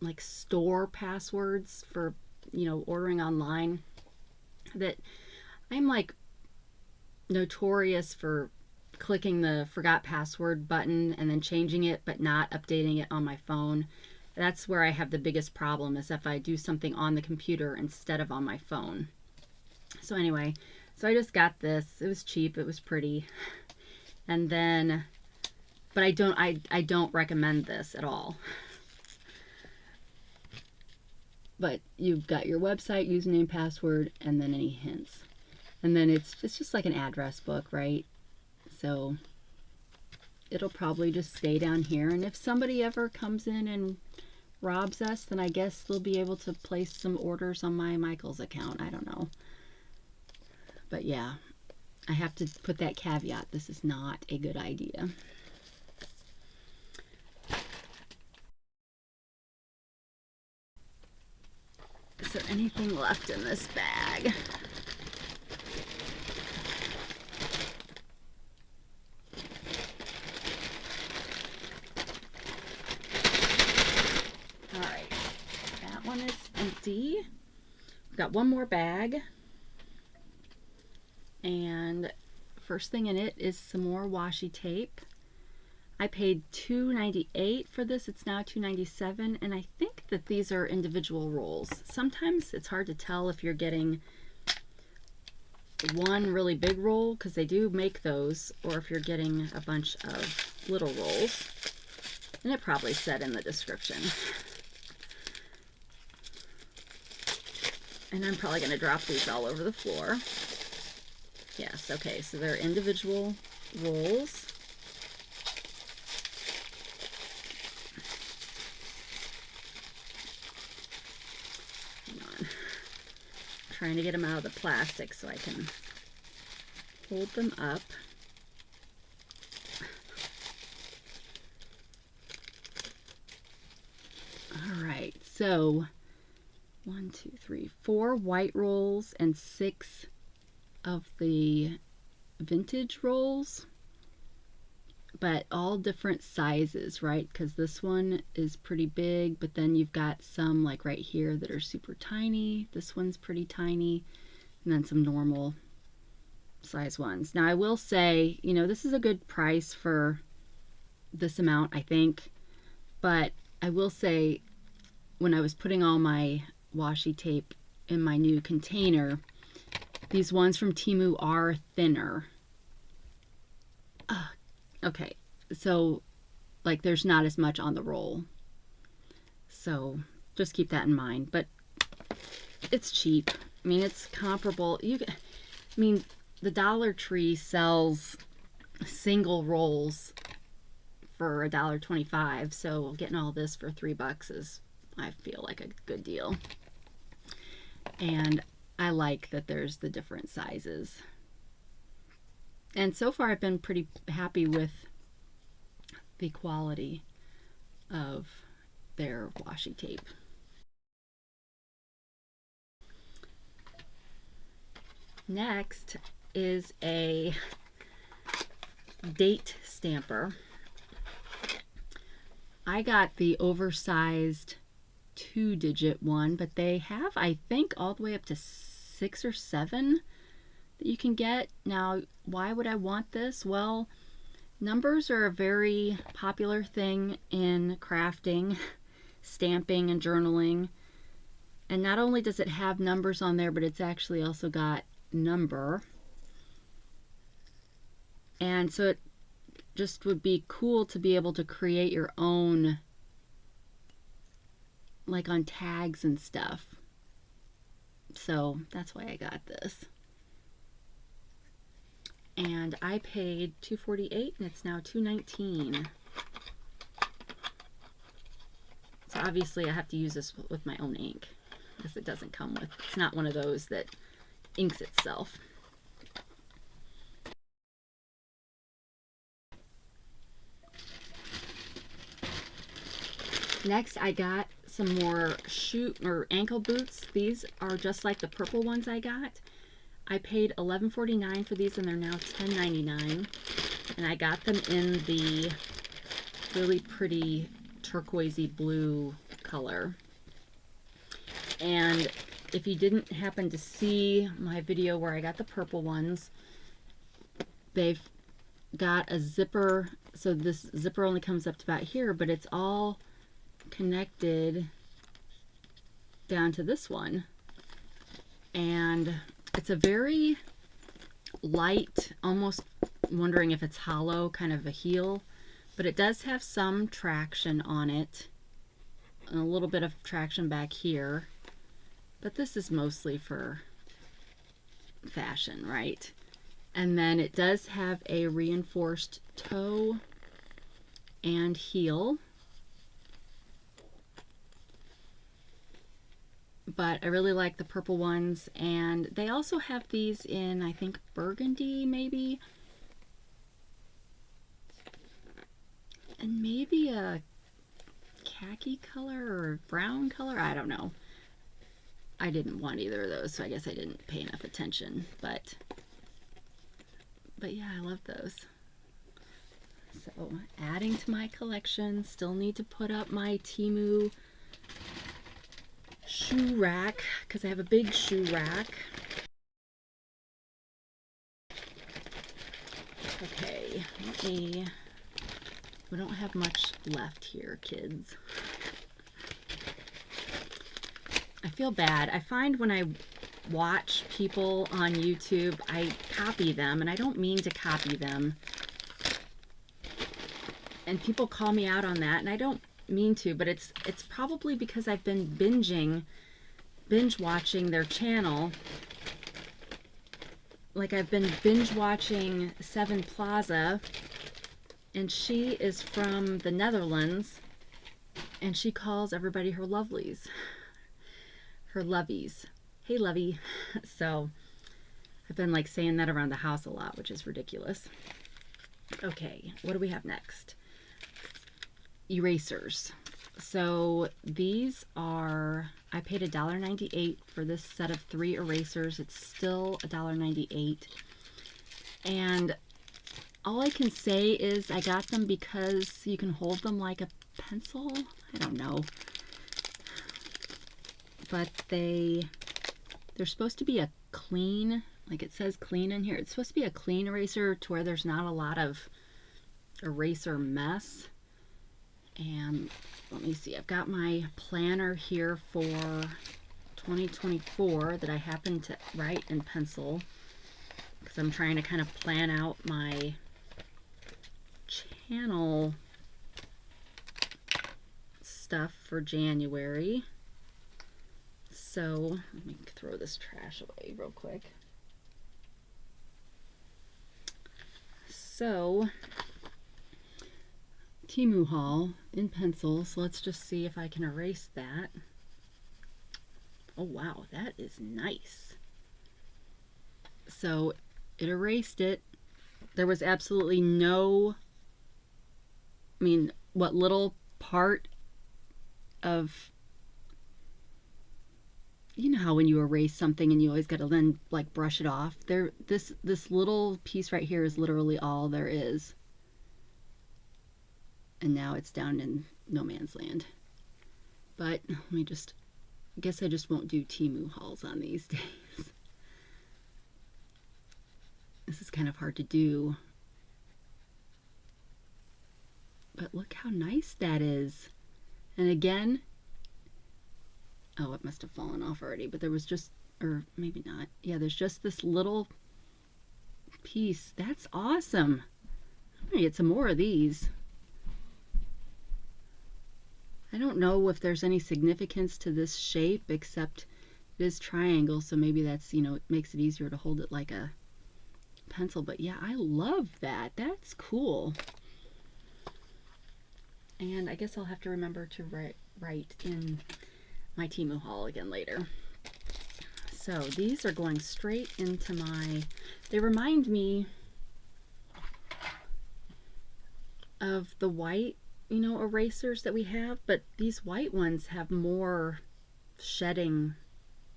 like store passwords for, you know, ordering online that I'm like notorious for clicking the forgot password button and then changing it but not updating it on my phone. That's where I have the biggest problem, is if I do something on the computer instead of on my phone. So anyway, so I just got this. It was cheap, it was pretty. And then, but I don't recommend this at all. But you've got your website, username, password, and then any hints. And then it's just like an address book, right? So it'll probably just stay down here. And if somebody ever comes in and robs us, then I guess they'll be able to place some orders on my Michael's account. I don't know. But yeah, I have to put that caveat. This is not a good idea. Is there anything left in this bag? All right, that one is empty. We've got one more bag. And first thing in it is some more washi tape. I paid $2.98 for this. It's now $2.97, and I think that these are individual rolls. Sometimes it's hard to tell if you're getting one really big roll, because they do make those, or if you're getting a bunch of little rolls. And it probably said in the description. And I'm probably going to drop these all over the floor. Yes, okay, so they're individual rolls. trying to get them out of the plastic so I can hold them up. All right, so 1, 2, 3, 4 white rolls and 6 of the vintage rolls, but all different sizes, right? Because this one is pretty big, but then you've got some like right here that are super tiny. This one's pretty tiny, and then some normal size ones. Now I will say, you know, this is a good price for this amount, I think, but I will say when I was putting all my washi tape in my new container, these ones from Temu are thinner. Okay, so like there's not as much on the roll, so just keep that in mind. But it's cheap. I mean, it's comparable. I mean, the Dollar Tree sells single rolls for $1.25, so getting all this for $3 is, I feel like, a good deal. And I like that there's the different sizes. And so far I've been pretty happy with the quality of their washi tape. Next is a date stamper. I got the oversized 2-digit one, but they have, I think, all the way up to 6 or 7 that you can get. Now, why would I want this? Well, numbers are a very popular thing in crafting, stamping, and journaling. And not only does it have numbers on there, but it's actually also got number. And so it just would be cool to be able to create your own, like on tags and stuff. So that's why I got this. And I paid $2.48 and it's now $2.19. So obviously I have to use this with my own ink, because it doesn't come with, it's not one of those that inks itself. Next I got some more shoe or ankle boots. These are just like the purple ones I got. I paid $11.49 for these and they're now $10.99. And I got them in the really pretty turquoisey blue color. And if you didn't happen to see my video where I got the purple ones, they've got a zipper. So this zipper only comes up to about here, but it's all connected down to this one. And it's a very light, almost wondering if it's hollow, kind of a heel, but it does have some traction on it and a little bit of traction back here. But this is mostly for fashion, right? And then it does have a reinforced toe and heel. But I really like the purple ones, and they also have these in, I think, burgundy maybe, and maybe a khaki color or brown color. I don't know. I didn't want either of those, so I guess I didn't pay enough attention. But yeah, I love those. So adding to my collection. Still need to put up my Temu shoe rack, because I have a big shoe rack. Okay, we don't have much left here, kids. I feel bad. I find when I watch people on YouTube, I copy them, and I don't mean to copy them. And people call me out on that, and I don't mean to, but it's probably because I've been binge watching their channel. Like I've been binge watching Seven Plaza, and she is from the Netherlands, and she calls everybody her lovelies, her lovies. Hey, Lovey. So I've been like saying that around the house a lot, which is ridiculous. Okay, what do we have next? Erasers. So these are, I paid $1.98 for this set of 3 erasers. It's still $1.98. And all I can say is I got them because you can hold them like a pencil. I don't know. But they're supposed to be a clean, like it says clean in here. It's supposed to be a clean eraser to where there's not a lot of eraser mess. And let me see, I've got my planner here for 2024 that I happen to write in pencil because I'm trying to kind of plan out my channel stuff for January. So let me throw this trash away real quick. So Temu haul in pencil, so let's just see if I can erase that. Oh wow, that is nice. So it erased it. There was absolutely no, I mean, what little part of, you know how when you erase something and you always got to then like brush it off? This little piece right here is literally all there is. And now it's down in no man's land. But let me just, I guess I just won't do Temu hauls on these days. This is kind of hard to do. But look how nice that is. And again, oh, it must have fallen off already, but there was just, or maybe not. Yeah, there's just this little piece. That's awesome. I'm gonna get some more of these. I don't know if there's any significance to this shape except it is triangle, so maybe that's, you know, it makes it easier to hold it like a pencil. But yeah, I love that. That's cool. And I guess I'll have to remember to write in my Temu haul again later. So these are going straight into my, they remind me of the white, you know, erasers that we have, but these white ones have more shedding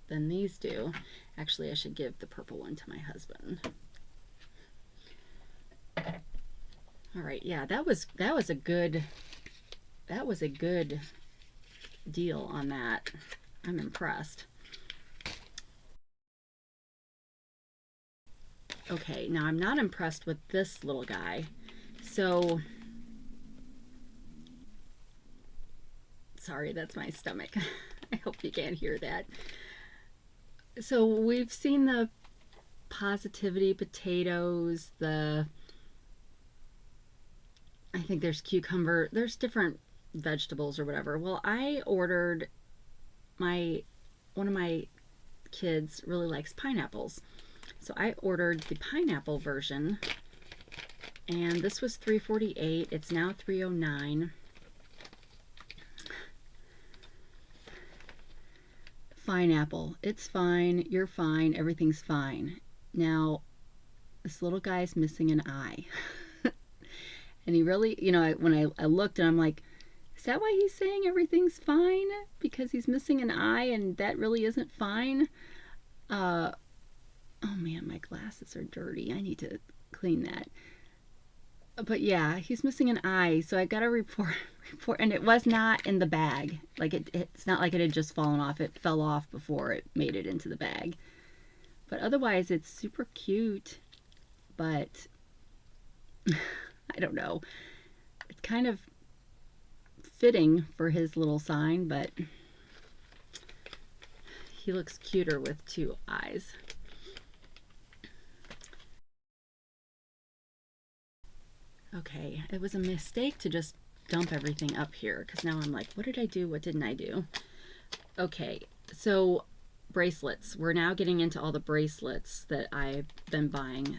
than these do. Actually, I should give the purple one to my husband. All right, yeah, that was a good deal on that. I'm impressed. Okay, now I'm not impressed with this little guy. So, sorry, that's my stomach. I hope you can't hear that. So we've seen the positivity potatoes, I think there's cucumber, there's different vegetables or whatever. Well, I ordered, one of my kids really likes pineapples. So I ordered the pineapple version, and this was $3.48. It's now $3.09. Fine apple. It's fine. You're fine. Everything's fine. Now, this little guy's missing an eye. And he really, you know, when I looked and I'm like, is that why he's saying everything's fine? Because he's missing an eye and that really isn't fine? Oh man, my glasses are dirty. I need to clean that. But yeah, he's missing an eye, so I got a report, and it was not in the bag. Like it's not like it had just fallen off. It fell off before it made it into the bag. But otherwise, it's super cute. But I don't know. It's kind of fitting for his little sign, but he looks cuter with 2 eyes. Okay, it was a mistake to just dump everything up here because now I'm like, what did I do? What didn't I do? Okay, so bracelets. We're now getting into all the bracelets that I've been buying.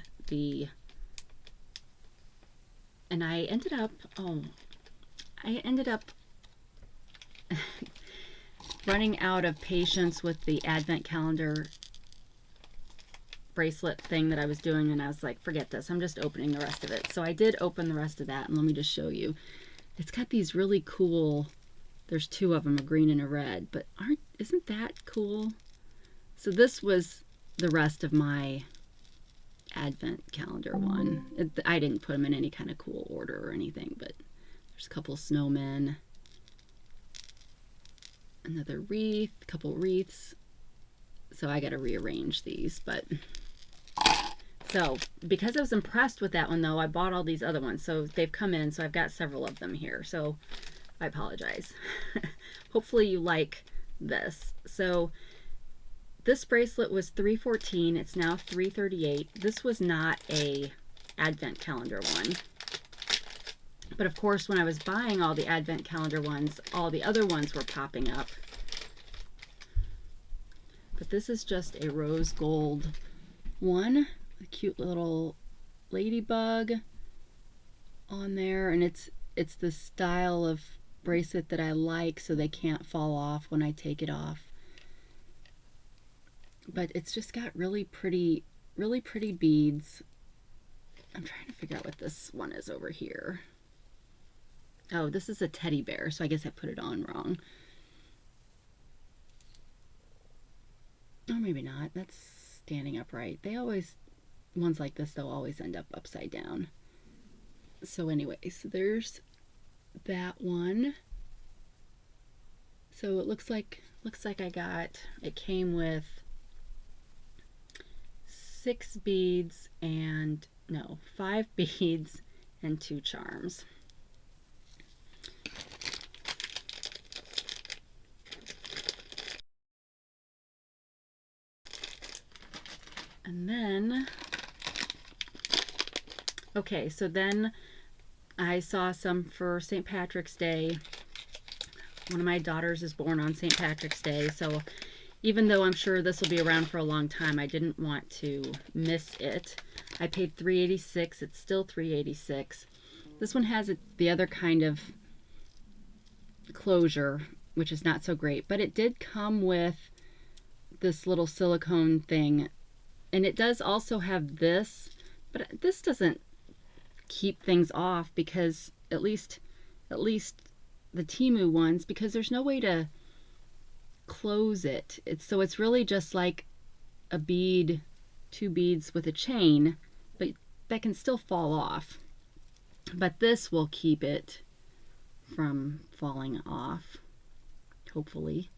And I ended up running out of patience with the advent calendar bracelet thing that I was doing, and I was like, forget this, I'm just opening the rest of it. So I did open the rest of that, and let me just show you. It's got these really cool, there's two of them, a green and a red, but isn't that cool? So this was the rest of my advent calendar one. I didn't put them in any kind of cool order or anything, but there's a couple snowmen, another wreath, a couple wreaths. So I got to rearrange these, but so because I was impressed with that one though, I bought all these other ones. So they've come in, so I've got several of them here. So I apologize. Hopefully you like this. So this bracelet was $314. It's now $338. This was not a advent calendar one. But of course, when I was buying all the advent calendar ones, all the other ones were popping up. But this is just a rose gold one, a cute little ladybug on there, and it's the style of bracelet that I like, so they can't fall off when I take it off. But it's just got really pretty beads. I'm trying to figure out what this one is over here. Oh, this is a teddy bear, so I guess I put it on wrong. Or maybe not. That's standing upright. They always, ones like this, they'll always end up upside down. So anyway, so there's that one. So it looks like it came with 5 beads and 2 charms. And then, okay, so then I saw some for St. Patrick's Day. One of my daughters is born on St. Patrick's Day, so even though I'm sure this will be around for a long time, I didn't want to miss it. I paid $386. It's still $386. This one has the other kind of closure, which is not so great, but it did come with this little silicone thing. And it does also have this, but this doesn't keep things off, because at least the Teemu ones, because there's no way to close it. So it's really just like a bead, 2 beads with a chain, but that can still fall off. But this will keep it from falling off, hopefully.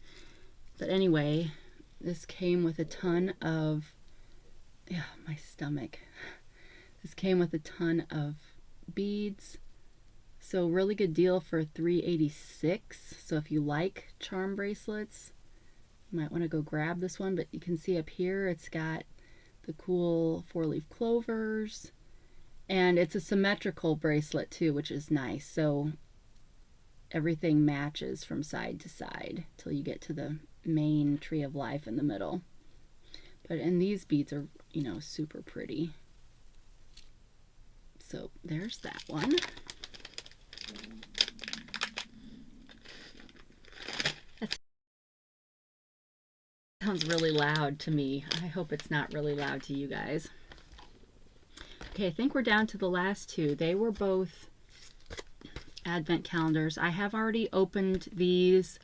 But anyway, this came with a ton of, my stomach. This came with a ton of beads. So really good deal for $386. So if you like charm bracelets, you might want to go grab this one. But you can see up here it's got the cool 4-leaf clovers, and it's a symmetrical bracelet too, which is nice. So everything matches from side to side till you get to the main tree of life in the middle. And these beads are, super pretty. So there's that one. That sounds really loud to me. I hope it's not really loud to you guys. Okay, I think we're down to the last 2. They were both advent calendars. I have already opened these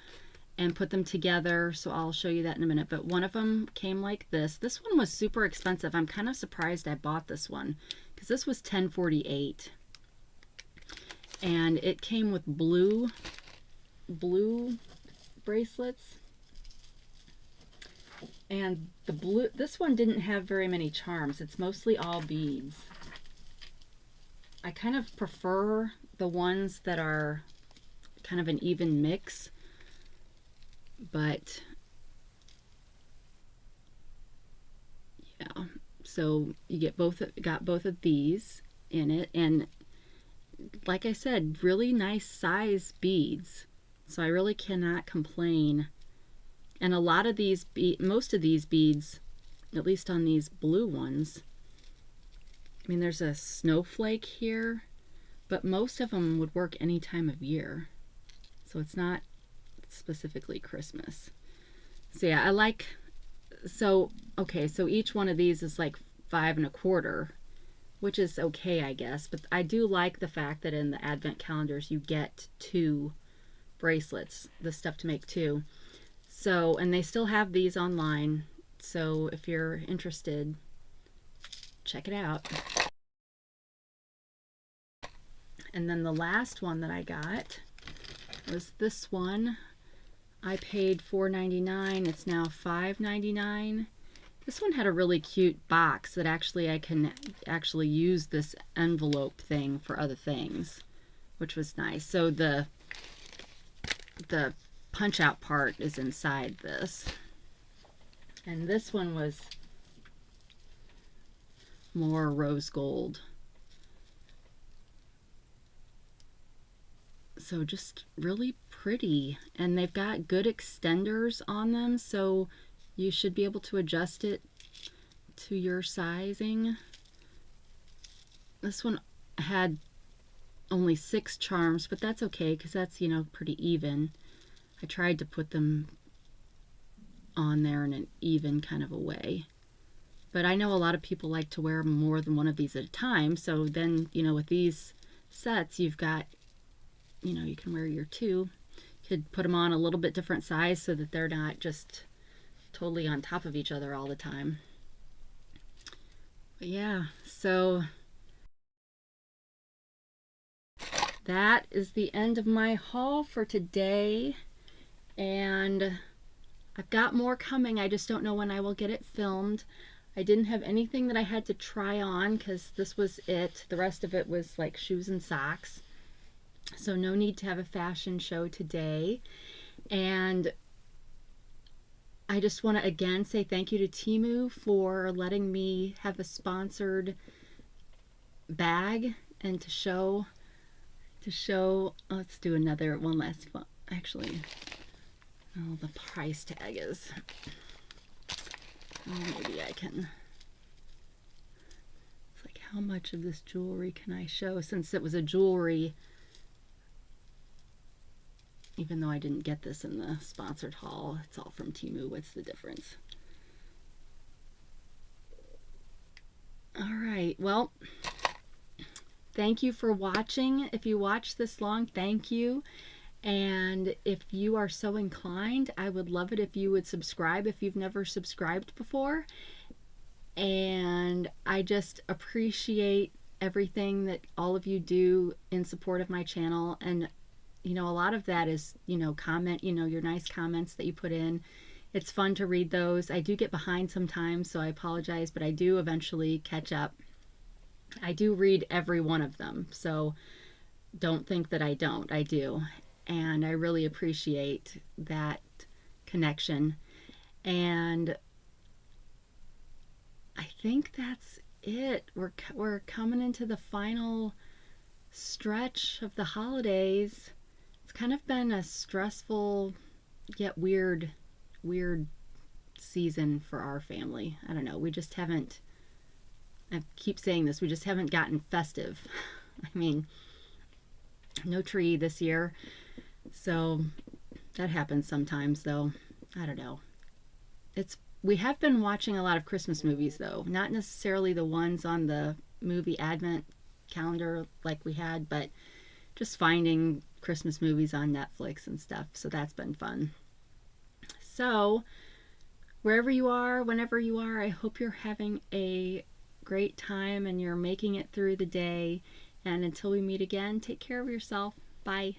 and put them together, so I'll show you that in a minute. But one of them came like this. This one was super expensive. I'm kind of surprised I bought this one, because this was $10.48, and it came with blue bracelets. And this one didn't have very many charms. It's mostly all beads. I kind of prefer the ones that are kind of an even mix. But yeah, so you got both of these in it, and like I said, really nice size beads. So I really cannot complain. And a lot of these, most of these beads, at least on these blue ones, I mean, there's a snowflake here, but most of them would work any time of year. So it's not specifically Christmas. So yeah, I like, so okay, so each one of these is like 5 1/4, which is okay, I guess. But I do like the fact that in the advent calendars you get 2 bracelets, the stuff to make 2. So, and they still have these online. So if you're interested, check it out. And then the last one that I got was this one. I paid $4.99. It's now $5.99. This one had a really cute box that actually I can actually use this envelope thing for other things, which was nice. So the punch out part is inside this. And this one was more rose gold. So just really pretty, and they've got good extenders on them, so you should be able to adjust it to your sizing. This one had only 6 charms, but that's okay because that's, you know, pretty even. I tried to put them on there in an even kind of a way, but I know a lot of people like to wear more than one of these at a time. So then, you know, with these sets, you've got, you know, you can wear your 2. You could put them on a little bit different size so that they're not just totally on top of each other all the time. But yeah, so that is the end of my haul for today, and I've got more coming. I just don't know when I will get it filmed. I didn't have anything that I had to try on because this was it. The rest of it was like shoes and socks. So no need to have a fashion show today. And I just want to again say thank you to Teemu for letting me have a sponsored bag and to show, let's do one last one. Actually, oh, the price tag is, oh, maybe I can, it's like how much of this jewelry can I show, since it was a jewelry, even though I didn't get this in the sponsored haul. It's all from Teemu. What's the difference? All right, well, thank you for watching. If you watched this long, thank you. And if you are so inclined, I would love it if you would subscribe if you've never subscribed before. And I just appreciate everything that all of you do in support of my channel. And you know, a lot of that is, you know, your nice comments that you put in. It's fun to read those. I do get behind sometimes, so I apologize, but I do eventually catch up. I do read every one of them, so don't think that I don't. I do. And I really appreciate that connection. And I think that's it. We're coming into the final stretch of the holidays. It's kind of been a stressful yet weird season for our family. I don't know. We just haven't, I keep saying this, we just haven't gotten festive. I mean, no tree this year. So that happens sometimes though. I don't know. We have been watching a lot of Christmas movies though. Not necessarily the ones on the movie advent calendar like we had, but just finding Christmas movies on Netflix and stuff. So that's been fun. So wherever you are, whenever you are, I hope you're having a great time and you're making it through the day. And until we meet again, take care of yourself. Bye.